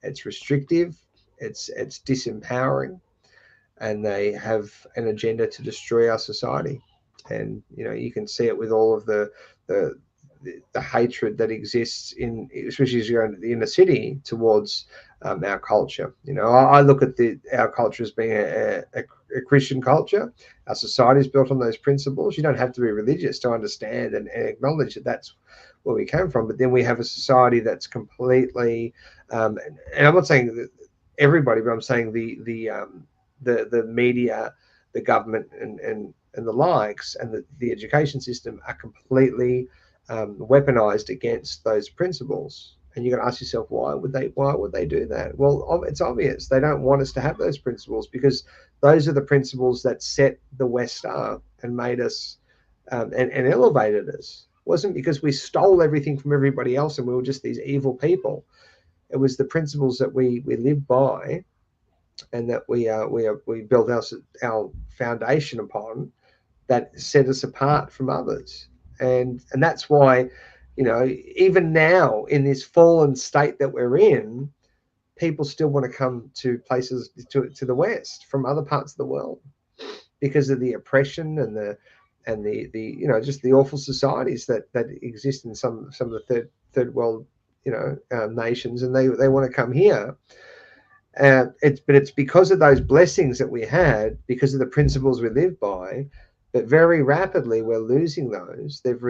It's restrictive, it's disempowering, and they have an agenda to destroy our society. And you can see it with all of the hatred that exists especially as you go into the inner city towards our culture. I look at our culture as being a Christian culture. Our society is built on those principles. You don't have to be religious to understand and acknowledge that that's where we came from. But then we have a society that's completely, and I'm not saying that everybody, but I'm saying the media, the government, and and the likes, and the education system are completely weaponized against those principles. And you're going to ask yourself, why would they do that? Well, it's obvious. They don't want us to have those principles, because those are the principles that set the West up and made us and elevated us. It wasn't because we stole everything from everybody else and we were just these evil people. It was the principles that we live by, and that we built our foundation upon, that set us apart from others. And that's why, even now in this fallen state that we're in, people still want to come to places to the West from other parts of the world, because of the oppression and the just the awful societies that exist in some of the third world nations, and they want to come here. It's because of those blessings that we had, because of the principles we live by. But very rapidly we're losing those. They've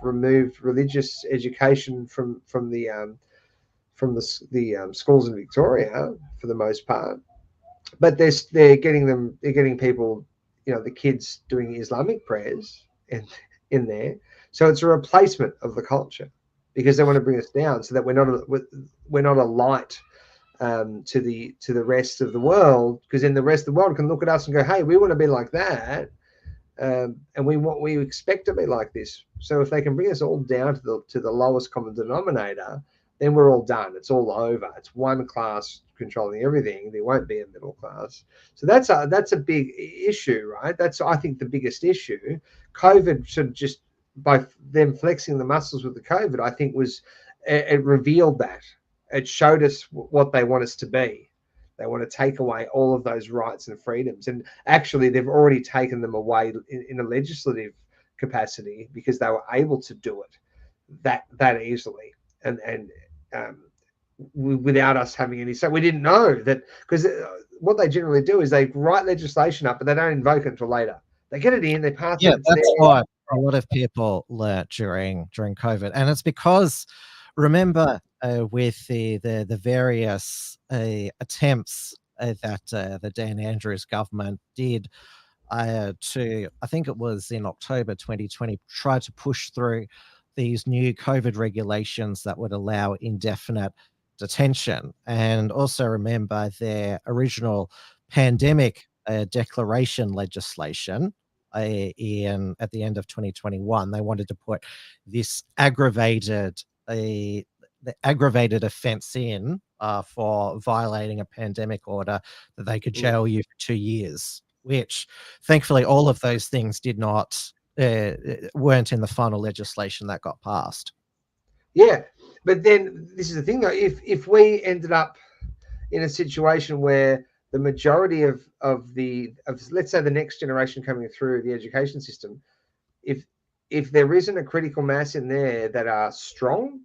removed religious education from the schools in Victoria for the most part. But they're getting people, the kids doing Islamic prayers in there. So it's a replacement of the culture, because they want to bring us down, so that we're not a light to the rest of the world, because then the rest of the world can look at us and go, hey, we want to be like that, and we expect to be like this. So if they can bring us all down to the lowest common denominator, then we're all done. It's all over. It's one class controlling everything. There won't be a middle class. So that's a big issue, right? That's, I think, the biggest issue. COVID should just, by them flexing the muscles with the COVID, I think it revealed that. It showed us what they want us to be. They want to take away all of those rights and freedoms. And actually, they've already taken them away in a legislative capacity, because they were able to do it that easily. And without us having any say. We didn't know that, because what they generally do is they write legislation up, but they don't invoke it until later. They get it in, they pass it. Yeah, that's what a lot of people learnt during COVID, and it's because, remember, with the various attempts that the Dan Andrews government did to, I think it was in October 2020, try to push through these new COVID regulations that would allow indefinite detention. And also remember their original pandemic declaration legislation at the end of 2021. They wanted to put this aggravated offense in for violating a pandemic order, that they could jail you for 2 years, which thankfully all of those things weren't in the final legislation that got passed. Yeah, but then this is the thing though, if we ended up in a situation where the majority of let's say the next generation coming through the education system, if there isn't a critical mass in there that are strong,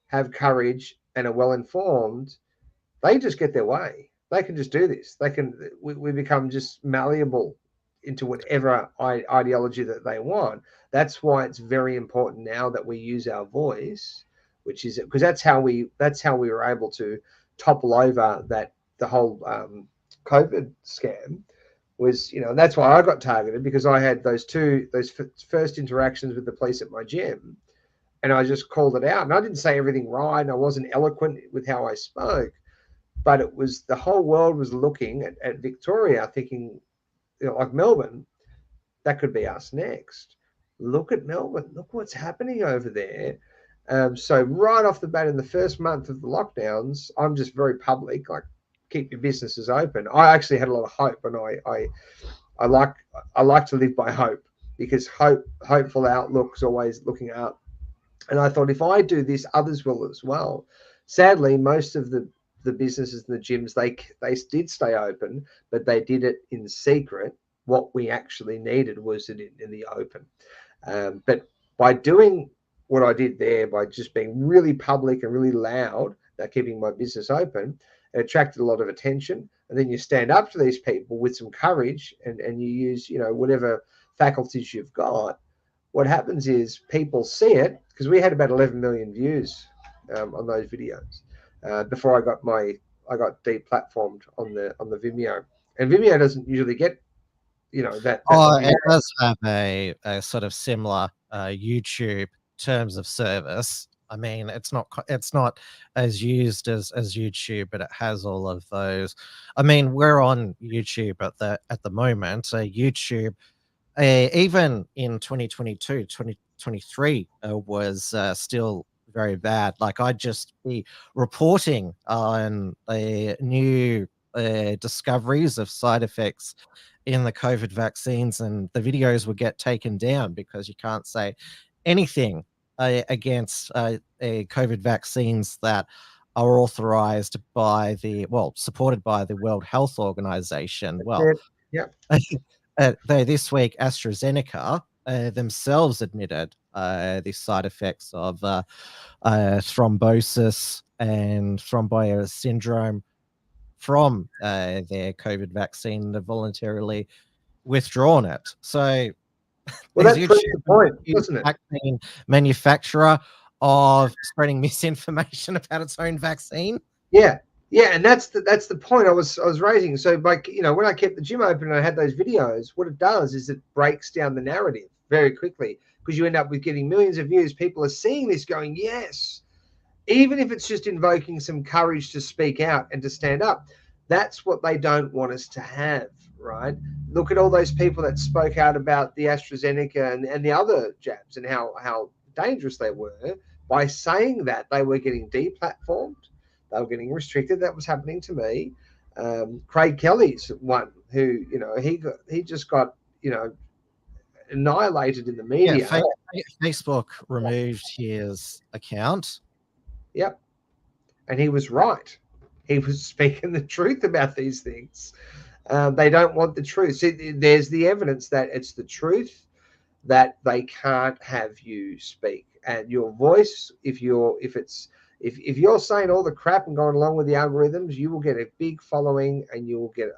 have courage, and are well informed, they just get their way. They can just do this. We become just malleable into whatever ideology that they want. That's why it's very important now that we use our voice, which is because that's how we were able to topple over the whole COVID scam. Was, that's why I got targeted, because I had those first interactions with the police at my gym, and I just called it out. And I didn't say everything right, and I wasn't eloquent with how I spoke, but it was, the whole world was looking at Victoria, thinking, like Melbourne, that could be us next. Look at Melbourne. Look what's happening over there. So right off the bat, in the first month of the lockdowns, I'm just very public, like, keep your businesses open. I actually had a lot of hope, and I like to live by hope, because hopeful outlook is always looking up. And I thought, if I do this, others will as well. Sadly, most of the businesses and the gyms, they did stay open, but they did it in secret. What we actually needed was it in the open. But by doing what I did there, by just being really public and really loud, keeping my business open, it attracted a lot of attention. And then you stand up to these people with some courage, and you use, whatever faculties you've got. What happens is people see it, because we had about 11 million views on those videos before I got deplatformed on the Vimeo. And Vimeo doesn't usually get that. It does have a sort of similar YouTube terms of service. I mean, it's not as used as YouTube, but it has all of those. I mean, we're on YouTube at the moment. YouTube, even in 2022, 2023 was still very bad. Like, I'd just be reporting on new discoveries of side effects in the COVID vaccines, and the videos would get taken down because you can't say anything against COVID vaccines that are authorized by supported by the World Health Organization. Well, yeah. This week, AstraZeneca themselves admitted the side effects of thrombosis and thrombosis syndrome from their COVID vaccine. They've voluntarily withdrawn it. So, Well, that proves the point, doesn't it? Vaccine manufacturer of spreading misinformation about its own vaccine. Yeah, and that's the point I was raising. So, like, when I kept the gym open and I had those videos, what it does is it breaks down the narrative very quickly, because you end up with getting millions of views. People are seeing this, going, yes, even if it's just invoking some courage to speak out and to stand up. That's what they don't want us to have, right? Look at all those people that spoke out about the AstraZeneca and the other jabs and how dangerous they were. By saying that, they were getting deplatformed. They were getting restricted. That was happening to me. Craig Kelly's one who, he just got, annihilated in the media. Yeah, Facebook removed his account. Yep. And he was right. He was speaking the truth about these things. They don't want the truth. See, there's the evidence that it's the truth that they can't have you speak. And your voice, if you're saying all the crap and going along with the algorithms, you will get a big following and you will get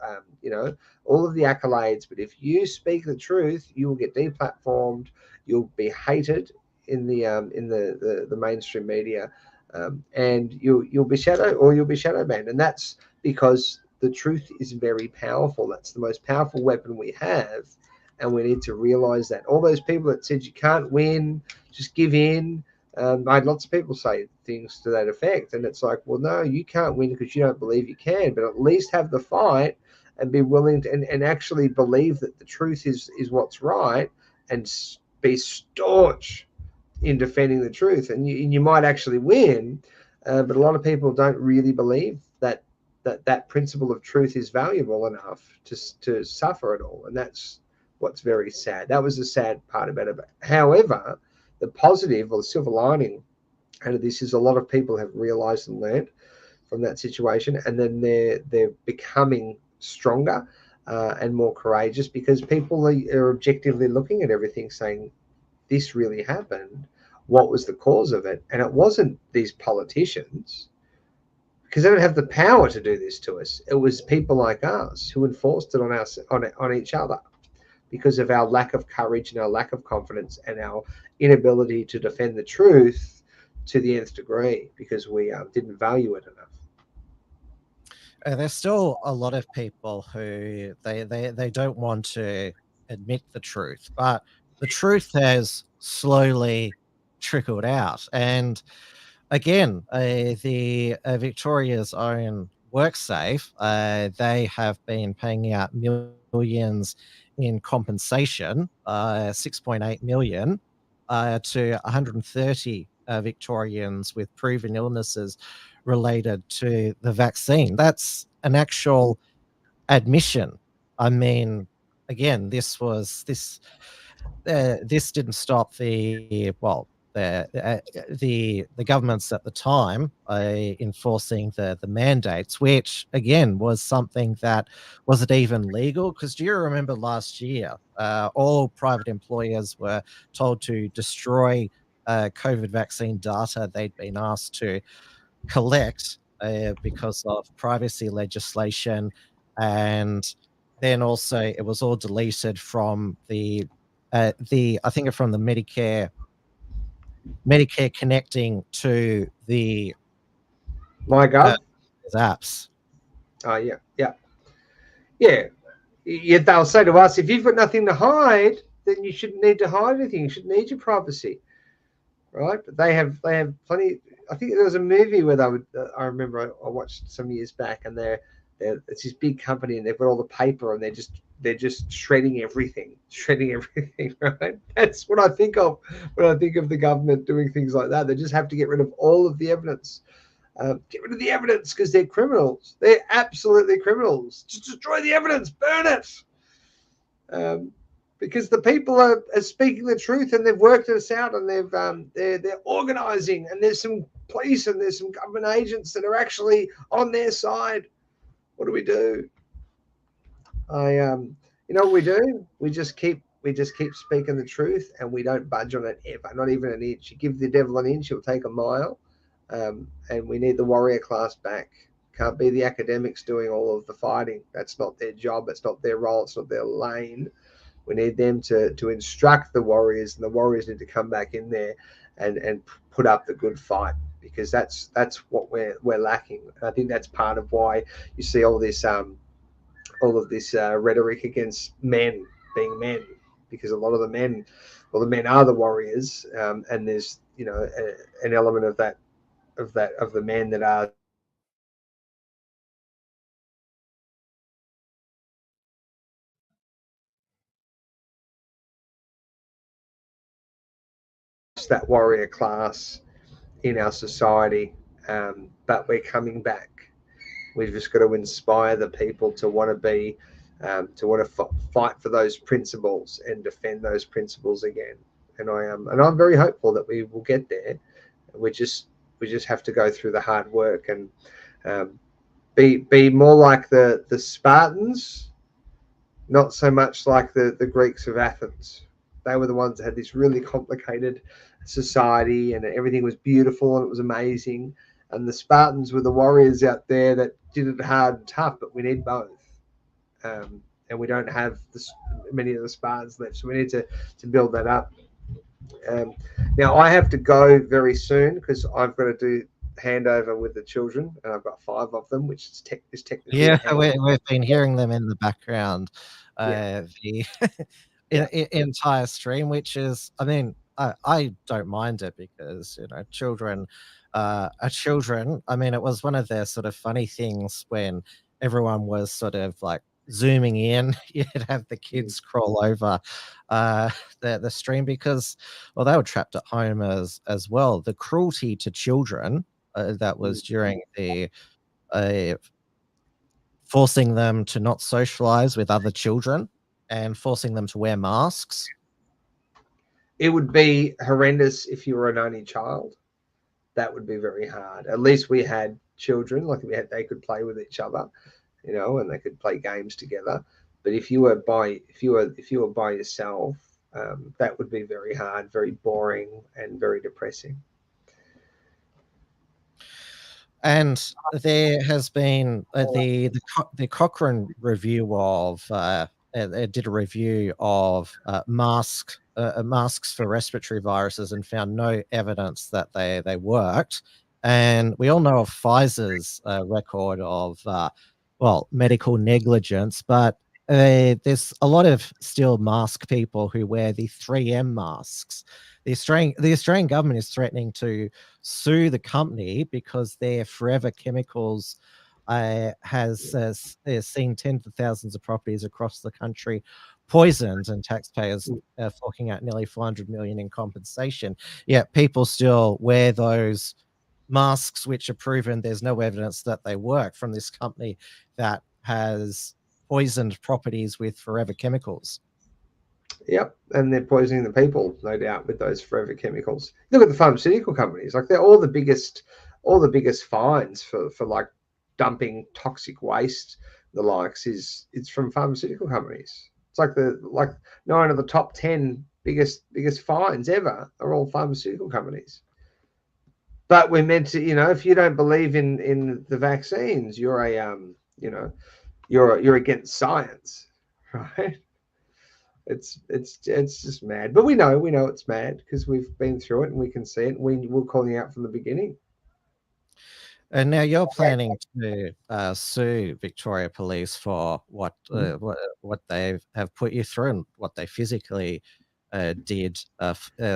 all of the accolades. But if you speak the truth, you will get deplatformed. You'll be hated in the mainstream media. And you'll be shadow banned, and that's because the truth is very powerful. That's the most powerful weapon we have, and we need to realize that. All those people that said you can't win, just give in. I had lots of people say things to that effect, and it's like, well, no, you can't win because you don't believe you can, but at least have the fight and be willing to and actually believe that the truth is what's right, and be staunch in defending the truth, and you might actually win, but a lot of people don't really believe that principle of truth is valuable enough to suffer it all, and that's what's very sad. That was the sad part about it. However, the positive or the silver lining out of this is a lot of people have realized and learned from that situation, and then they're becoming stronger and more courageous, because people are objectively looking at everything saying, this really happened. What was the cause of it? And it wasn't these politicians, because they don't have the power to do this to us. It was people like us who enforced it on us, on each other, because of our lack of courage and our lack of confidence and our inability to defend the truth to the nth degree, because we didn't value it enough. There's still a lot of people who they don't want to admit the truth, but the truth has slowly trickled out. And again, the Victoria's own WorkSafe, they have been paying out millions in compensation, 6.8 million to 130 Victorians with proven illnesses related to the vaccine. That's an actual admission. I mean, again, this didn't stop the governments at the time enforcing the mandates, which again was something that wasn't even legal. Because do you remember last year, all private employers were told to destroy COVID vaccine data they'd been asked to collect because of privacy legislation, and then also it was all deleted from the I think from the Medicare connecting to the My God, apps. oh yeah. Yet they'll say to us, if you've got nothing to hide, then you shouldn't need to hide anything. You shouldn't need your privacy, right? But they have plenty. I think there was a movie where they would. I remember I watched some years back, and it's this big company, and they've got all the paper, and they're just shredding everything, right? That's what I think of when I think of the government doing things like that. They just have to get rid of all of the evidence. Get rid of the evidence because they're criminals. They're absolutely criminals. Just destroy the evidence, burn it. Because the people are speaking the truth, and they've worked us out, and they're organising, and there's some police and there's some government agents that are actually on their side. What do we do? You know what we do? We just keep speaking the truth, and we don't budge on it ever, not even an inch. You give the devil an inch, he'll take a mile. And we need the warrior class back. Can't be the academics doing all of the fighting. That's not their job. That's not their role. It's not their lane. We need them to instruct the warriors, and the warriors need to come back in there and put up the good fight, because that's what we're lacking. And I think that's part of why you see all of this rhetoric against men being men, because a lot of the men are the warriors, and there's an element of the men that are that warrior class in our society, but we're coming back. We've just got to inspire the people to want to fight for those principles and defend those principles again. And I'm very hopeful that we will get there. We just have to go through the hard work and be more like the Spartans, not so much like the Greeks of Athens. They were the ones that had this really complicated society, and everything was beautiful and it was amazing. And the Spartans were the warriors out there that did it hard and tough, but we need both. And we don't have many of the Spartans left, so we need to build that up. Now I have to go very soon because I've got to do handover with the children, and I've got 5 of them, which is technically. Yeah, we've been hearing them in the background, the entire stream, which is, I mean, I don't mind it because children are children. I mean, it was one of the sort of funny things when everyone was sort of like zooming in. You'd have the kids crawl over the stream because, well, they were trapped at home as well. The cruelty to children that was during the forcing them to not socialize with other children and forcing them to wear masks. It would be horrendous if you were an only child. That would be very hard. At least we had children, like they could play with each other, and they could play games together. But if you were by yourself, that would be very hard, very boring, and very depressing. And there has been the Cochrane review of did a review of masks for respiratory viruses and found no evidence that they worked. And we all know of Pfizer's record of medical negligence, but there's a lot of still mask people who wear the 3M masks. The Australian government is threatening to sue the company because their Forever Chemicals has seen tens of thousands of properties across the country poisoned, and taxpayers forking out nearly 400 million in compensation. Yet people still wear those masks, which are proven there's no evidence that they work, from this company that has poisoned properties with Forever Chemicals. Yep, and they're poisoning the people, no doubt, with those Forever Chemicals. Look at the pharmaceutical companies; like they're all the biggest fines for like dumping toxic waste. The likes it's from pharmaceutical companies. It's like 9 of the top 10 biggest fines ever are all pharmaceutical companies. But we're meant to, if you don't believe in the vaccines, you're you're against science, right? It's just mad. But we know it's mad because we've been through it and we can see it. We're calling out from the beginning. And now you're planning to sue Victoria Police for what they have put you through and what they physically did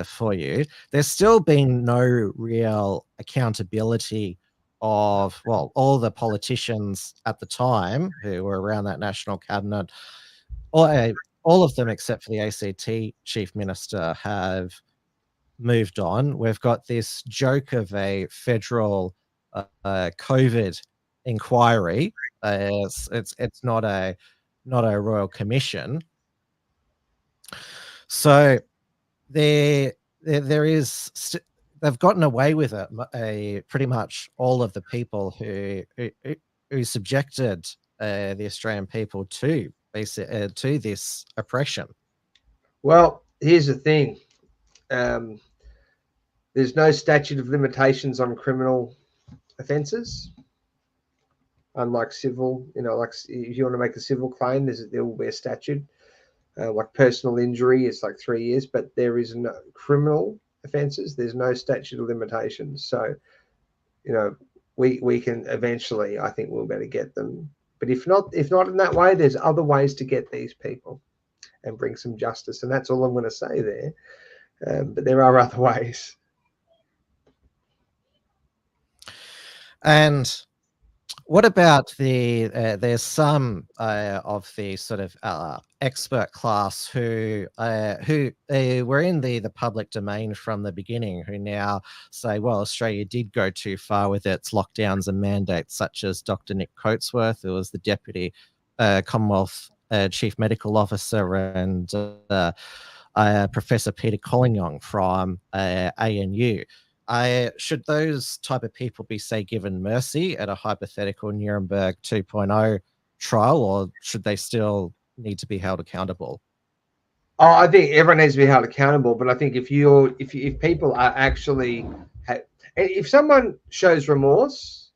for you. There's still been no real accountability of, well, all the politicians at the time who were around that national cabinet, or all of them except for the ACT chief minister have moved on. We've got this joke of a federal COVID inquiry. It's not a royal commission. So there is. They've gotten away with it. Pretty much all of the people who subjected the Australian people to this oppression. Well, here's the thing. There's no statute of limitations on criminal offences, unlike civil. Like if you want to make a civil claim, there will be a statute. Like personal injury is like 3 years, but there is no criminal offences. There's no statute of limitations. So, we can eventually, I think we'll better get them. But if not in that way, there's other ways to get these people and bring some justice. And that's all I'm going to say there. But there are other ways. And what about there's some of the sort of expert class who were in the public domain from the beginning, who now say, well, Australia did go too far with its lockdowns and mandates, such as Dr. Nick Coatsworth, who was the Deputy Commonwealth Chief Medical Officer, and Professor Peter Collignon from ANU. Should those type of people be, say, given mercy at a hypothetical Nuremberg 2.0 trial, or should they still need to be held accountable? Oh, I think everyone needs to be held accountable. But I think if people are actually, if someone shows remorse,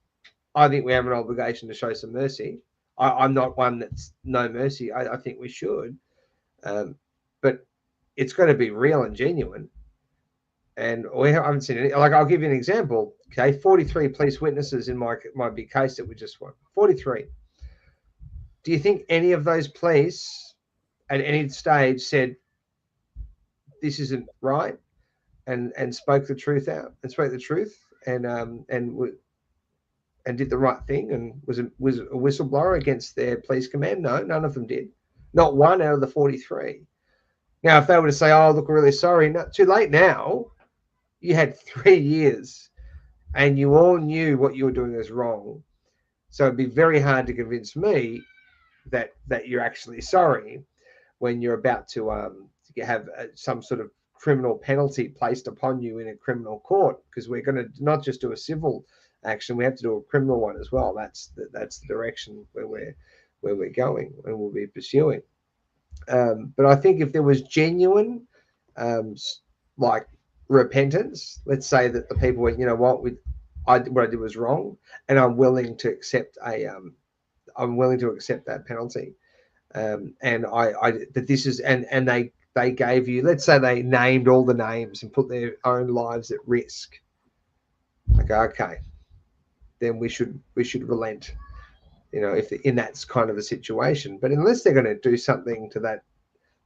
I think we have an obligation to show some mercy. I'm not one that's no mercy. I think we should, but it's got to be real and genuine. And I haven't seen any. Like, I'll give you an example. Okay, 43 police witnesses in my big case that we just won. 43. Do you think any of those police at any stage said this isn't right, and spoke the truth out, and spoke the truth, and did the right thing, and was a whistleblower against their police command? No, none of them did. Not one out of the 43. Now, if they were to say, "Oh, look, we're really sorry," no, too late now. You had 3 years and you all knew what you were doing was wrong. So it'd be very hard to convince me that you're actually sorry when you're about to have some sort of criminal penalty placed upon you in a criminal court, because we're going to not just do a civil action, we have to do a criminal one as well. That's the direction where we're going and we'll be pursuing. But I think if there was genuine like repentance, let's say that the people went, you know what I did was wrong, and I'm willing to accept that penalty, but this is, and they gave you, let's say they named all the names and put their own lives at risk. Like, okay, then we should relent, if in that's kind of a situation. But unless they're going to do something to that,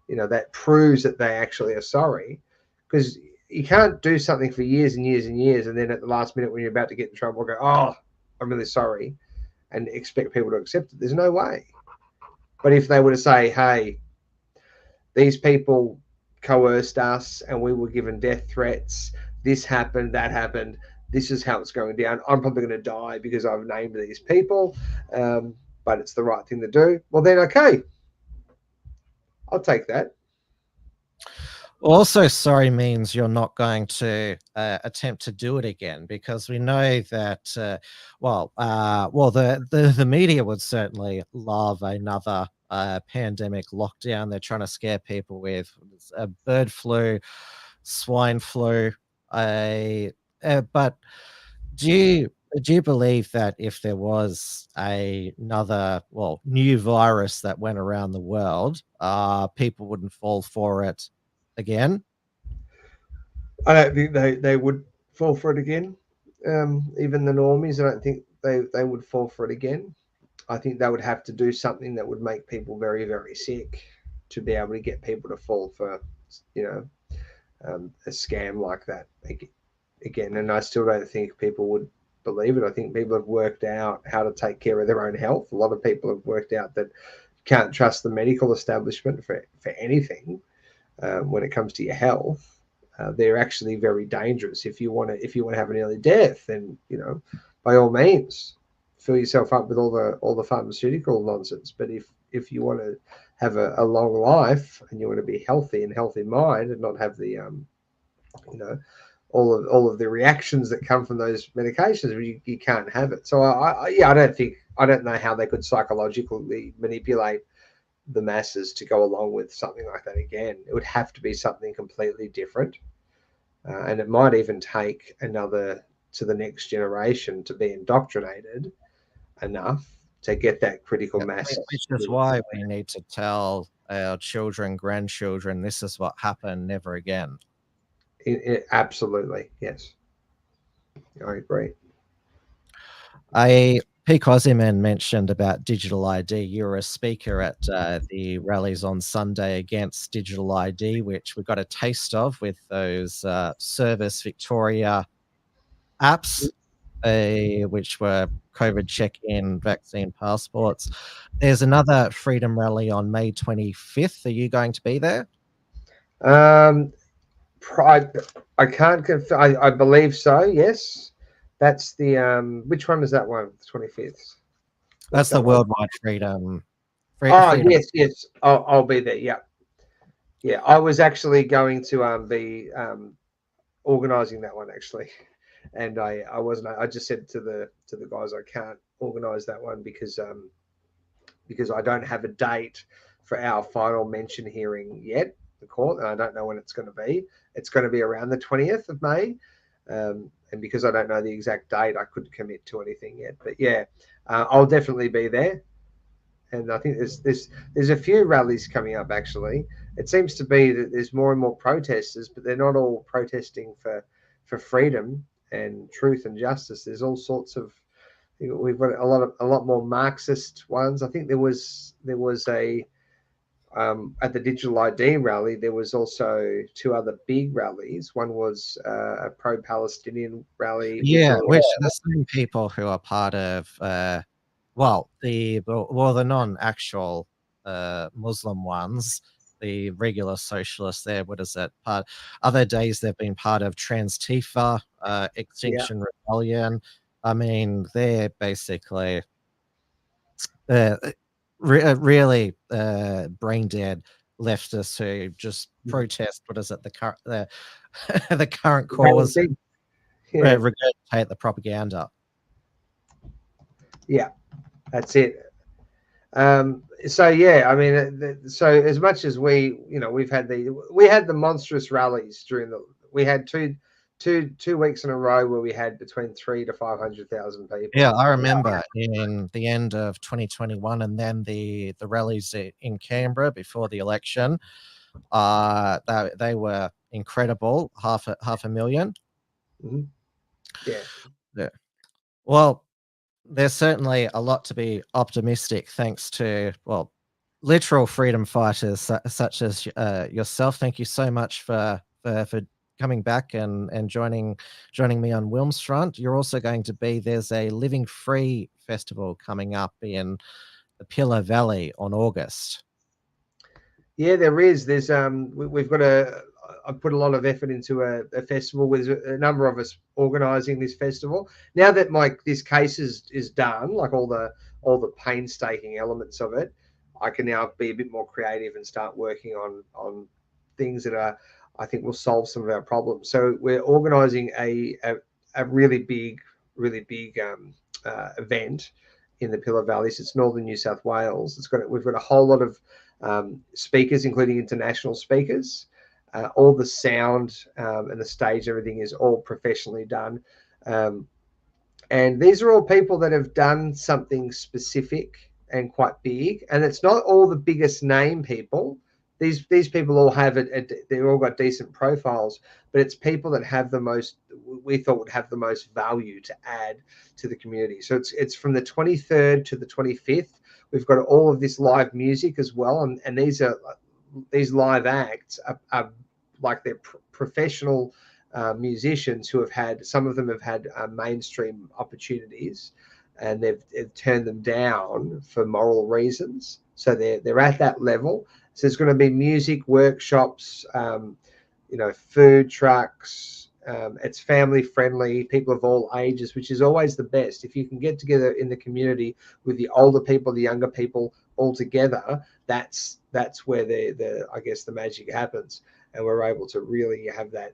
that proves that they actually are sorry, because you can't do something for years and years and years, and then at the last minute when you're about to get in trouble, go, "Oh, I'm really sorry," and expect people to accept it. There's no way. But if they were to say, "Hey, these people coerced us and we were given death threats, this happened, that happened, this is how it's going down, I'm probably going to die because I've named these people, but it's the right thing to do," well then, okay, I'll take that. Also, sorry means you're not going to attempt to do it again, because we know that, the media would certainly love another pandemic lockdown. They're trying to scare people with bird flu, swine flu. But do you believe that if there was another, new virus that went around the world, people wouldn't fall for it again? I don't think they would fall for it again. even the normies, I don't think they would fall for it again. I think they would have to do something that would make people very, very sick to be able to get people to fall for, a scam like that again. And I still don't think people would believe it. I think people have worked out how to take care of their own health. A lot of people have worked out that you can't trust the medical establishment for anything when it comes to your health. They're actually very dangerous. If you want to have an early death, then by all means, fill yourself up with all the pharmaceutical nonsense. But if you want to have a long life and you want to be healthy and healthy mind and not have the all of the reactions that come from those medications, you can't have it. So I don't know how they could psychologically manipulate the masses to go along with something like that again. It would have to be something completely different, and it might even take to the next generation to be indoctrinated enough to get that critical mass. Which is why we need to tell our children, grandchildren, this is what happened, never again. Absolutely, yes. I agree. Pete Ozyman mentioned about digital ID. You were a speaker at the rallies on Sunday against digital ID, which we got a taste of with those Service Victoria apps, which were COVID check-in vaccine passports. There's another Freedom Rally on May 25th. Are you going to be there? I can't confirm. I believe so, yes. That's the which one is that one? The 25th. That's the Worldwide Freedom. Freedom. Yes. I'll be there. Yeah. I was actually going to be organising that one actually, and I wasn't. I just said to the guys I can't organise that one because I don't have a date for our final mention hearing yet, the court, and I don't know when it's going to be. It's going to be around the 20th of May. And because I don't know the exact date, I couldn't commit to anything yet. But yeah, I'll definitely be there. And I think there's a few rallies coming up, actually. It seems to be that there's more and more protesters, but they're not all protesting for freedom and truth and justice. There's all sorts of, we've got a lot more Marxist ones. I think there was a, at the digital ID rally, there was also two other big rallies. One was a pro-Palestinian rally. Yeah, which are the same people who are part of, the non-actual Muslim ones, the regular socialists there. What is it? Other days they've been part of Trans-Tifa, Extinction Rebellion. I mean, they're basically really brain dead leftists who just protest. What is it? The current cause. Regurgitate the propaganda. Yeah, that's it. So yeah, I mean, so as much as we had the monstrous rallies we had two weeks in a row where we had between 300,000 to 500,000 people. Yeah, I remember in the end of 2021, and then the rallies in Canberra before the election. They were incredible. Half a million. Mm-hmm. Yeah. Well, there's certainly a lot to be optimistic thanks to, literal freedom fighters such as yourself. Thank you so much for coming back and joining me on WilmsFront. You're also going to there's a Living Free festival coming up in the Pillar Valley on August. Yeah, there is. There's we've got I put a lot of effort into a festival with a number of us organising this festival. Now that this case is done, like all the painstaking elements of it, I can now be a bit more creative and start working on things that I think will solve some of our problems. So we're organising a really big event in the Pillar Valley. So it's northern New South Wales. We've got a whole lot of speakers, including international speakers. All the sound and the stage, everything is all professionally done. And these are all people that have done something specific and quite big. And it's not all the biggest name people. these people all have it. They've all got decent profiles, but it's people that have the most, we thought would have the most value to add to the community. So it's from the 23rd to the 25th. We've got all of this live music as well, and these live acts are like they're professional musicians who have had, some of them have had mainstream opportunities, and they've turned them down for moral reasons. So they're at that level. So there's going to be music workshops, food trucks. It's family friendly, people of all ages, which is always the best. If you can get together in the community with the older people, the younger people all together, that's where I guess the magic happens, and we're able to really have that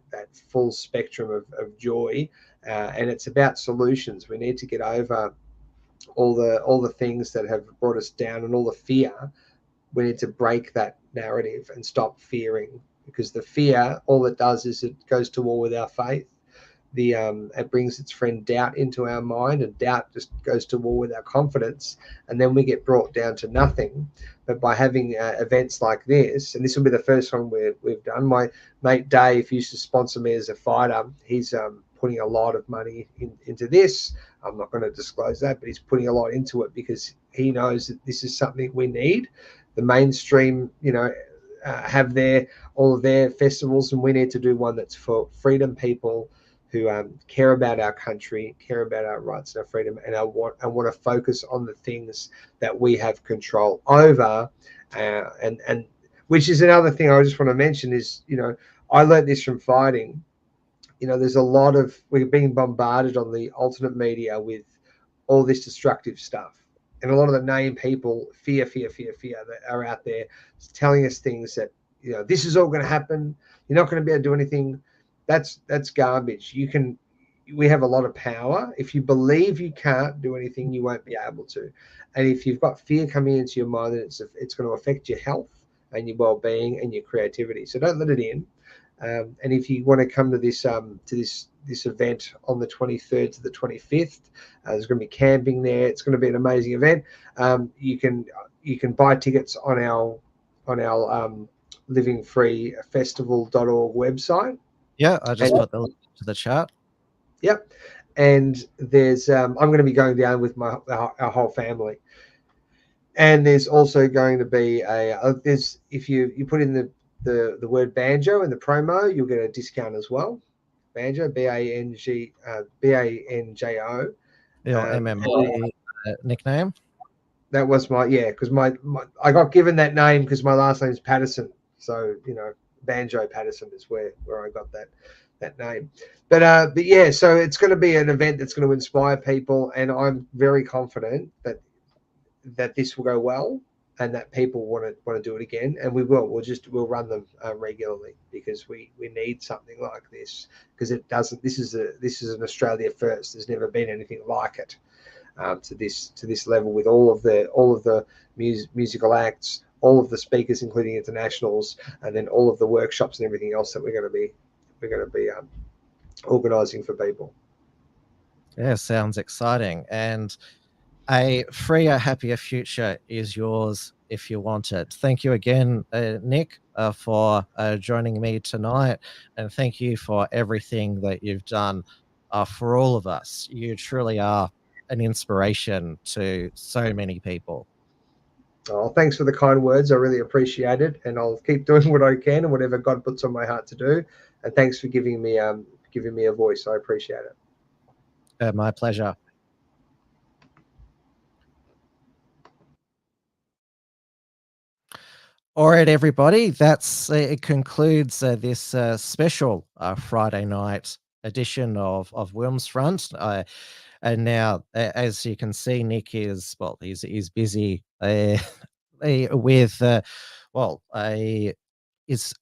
full spectrum of joy. And it's about solutions. We need to get over all the things that have brought us down and all the fear. We need to break that narrative and stop fearing, because the fear, all it does is it goes to war with our faith. It brings its friend doubt into our mind, and doubt just goes to war with our confidence, and then we get brought down to nothing. But by having events like this, and this will be the first one we've done. My mate Dave used to sponsor me as a fighter. He's putting a lot of money into this. I'm not going to disclose that, but he's putting a lot into it because he knows that this is something we need. The mainstream, have all of their festivals, and we need to do one that's for freedom people who care about our country, care about our rights and our freedom, and I want to focus on the things that we have control over. And which is another thing I just want to mention is, I learned this from fighting. There's a lot of, we're being bombarded on the alternate media with all this destructive stuff. And a lot of the name people, fear that are out there telling us things that, this is all going to happen. You're not going to be able to do anything. That's garbage. We have a lot of power. If you believe you can't do anything, you won't be able to. And if you've got fear coming into your mind, it's going to affect your health and your well-being and your creativity. So don't let it in. And if you want to come to this event on the 23rd to the 25th, there's going to be camping there. It's going to be an amazing event. You can buy tickets on our livingfreefestival.org website. Yeah, I just put the link to the chat. Yep. And there's I'm going to be going down with our whole family. And there's also going to be if you put in the word banjo in the promo, you'll get a discount as well. Banjo, BANJO. Your MMA nickname? That was because I got given that name because my last name is Patterson. So, Banjo Patterson is where I got that name. But yeah, so it's going to be an event that's going to inspire people, and I'm very confident that this will go well, and that people want to do it again, and we will. We'll run them regularly, because we need something like this, because it doesn't. This is an Australia first. There's never been anything like it to this level, with all of the musical acts, all of the speakers, including internationals, and then all of the workshops and everything else that we're going to be organising for people. Yeah, sounds exciting. And a freer, happier future is yours if you want it. Thank you again, Nick, for joining me tonight. And thank you for everything that you've done for all of us. You truly are an inspiration to so many people. Oh, thanks for the kind words. I really appreciate it. And I'll keep doing what I can and whatever God puts on my heart to do. And thanks for giving me a voice. I appreciate it. My pleasure. All right, everybody. It concludes this special Friday night edition of WilmsFront. And now, as you can see, Nick is he's busy with is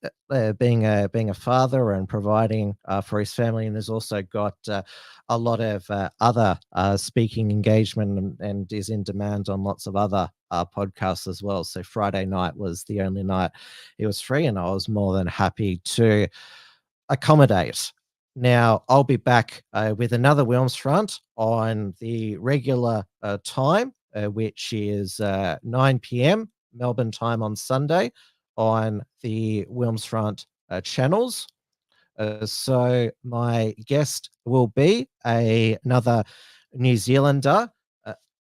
being a father and providing for his family, and has also got a lot of other speaking engagement, and is in demand on lots of other podcasts as well. So Friday night was the only night he was free, and I was more than happy to accommodate. Now, I'll be back with another WilmsFront on the regular time, which is 9 p.m. Melbourne time on Sunday. on the WilmsFront channels. So my guest will be another New Zealander,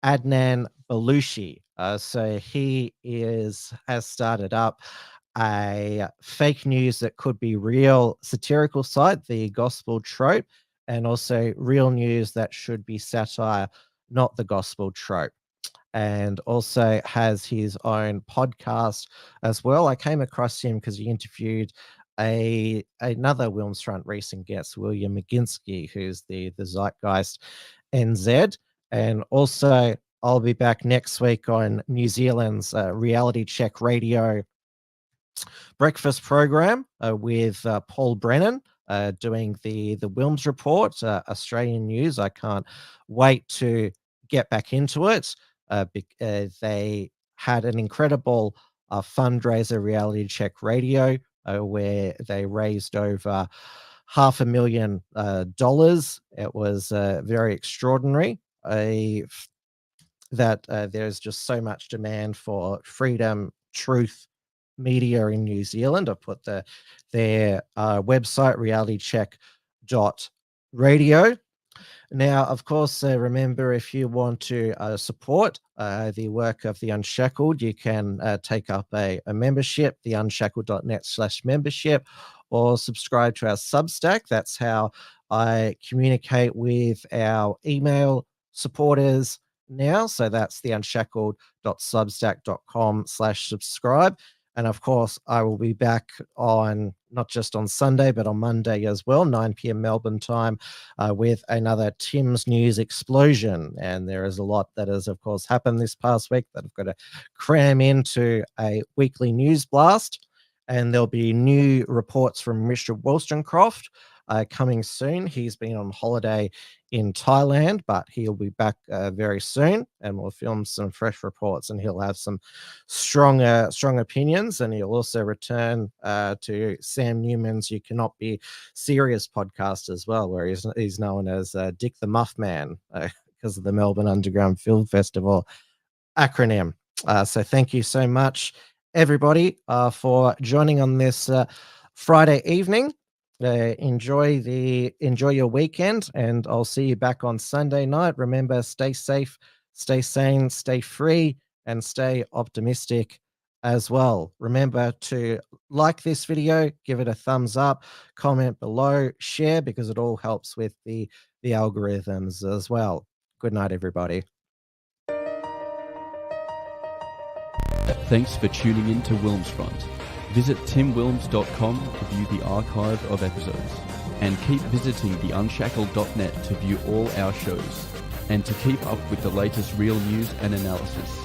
Adnan Belushi. So he has started up a fake news that could be real satirical site, the Gospel Trope, and also real news that should be satire, not the Gospel Trope. And also has his own podcast as well. I came across him because he interviewed another WilmsFront recent guest, William McGinsky, who's the Zeitgeist NZ. And also, I'll be back next week on New Zealand's Reality Check Radio breakfast program with Paul Brennan doing the Wilms Report, Australian news. I can't wait to get back into it. They had an incredible fundraiser, Reality Check Radio, where they raised over $500,000. It was very extraordinary. That there's just so much demand for freedom, truth, media in New Zealand. I put their website, realitycheck.radio. Now, of course, remember, if you want to support the work of the Unshackled, you can take up a membership, the unshackled.net/membership, or subscribe to our Substack. That's how I communicate with our email supporters now. So that's the unshackled.substack.com/subscribe. And of course, I will be back on not just on Sunday, but on Monday as well, 9 p.m. Melbourne time, with another Tim's News Explosion. And there is a lot that has, of course, happened this past week that I've got to cram into a weekly news blast. And there'll be new reports from Richard Wollstonecroft coming soon. He's been on holiday in Thailand, but he'll be back very soon, and we'll film some fresh reports, and he'll have some strong opinions. And he'll also return to Sam Newman's You Cannot Be Serious podcast as well, where he's known as Dick the Muff Man because of the Melbourne Underground Film Festival acronym. So thank you so much, everybody, for joining on this Friday evening. Enjoy your weekend, and I'll see you back on Sunday night. Remember, stay safe, stay sane, stay free, and stay optimistic as well. Remember to like this video, give it a thumbs up, comment below, share, because it all helps with the algorithms as well. Good night, everybody. Thanks for tuning in to WilmsFront. Visit timwilms.com to view the archive of episodes, and keep visiting theunshackled.net to view all our shows, and to keep up with the latest real news and analysis.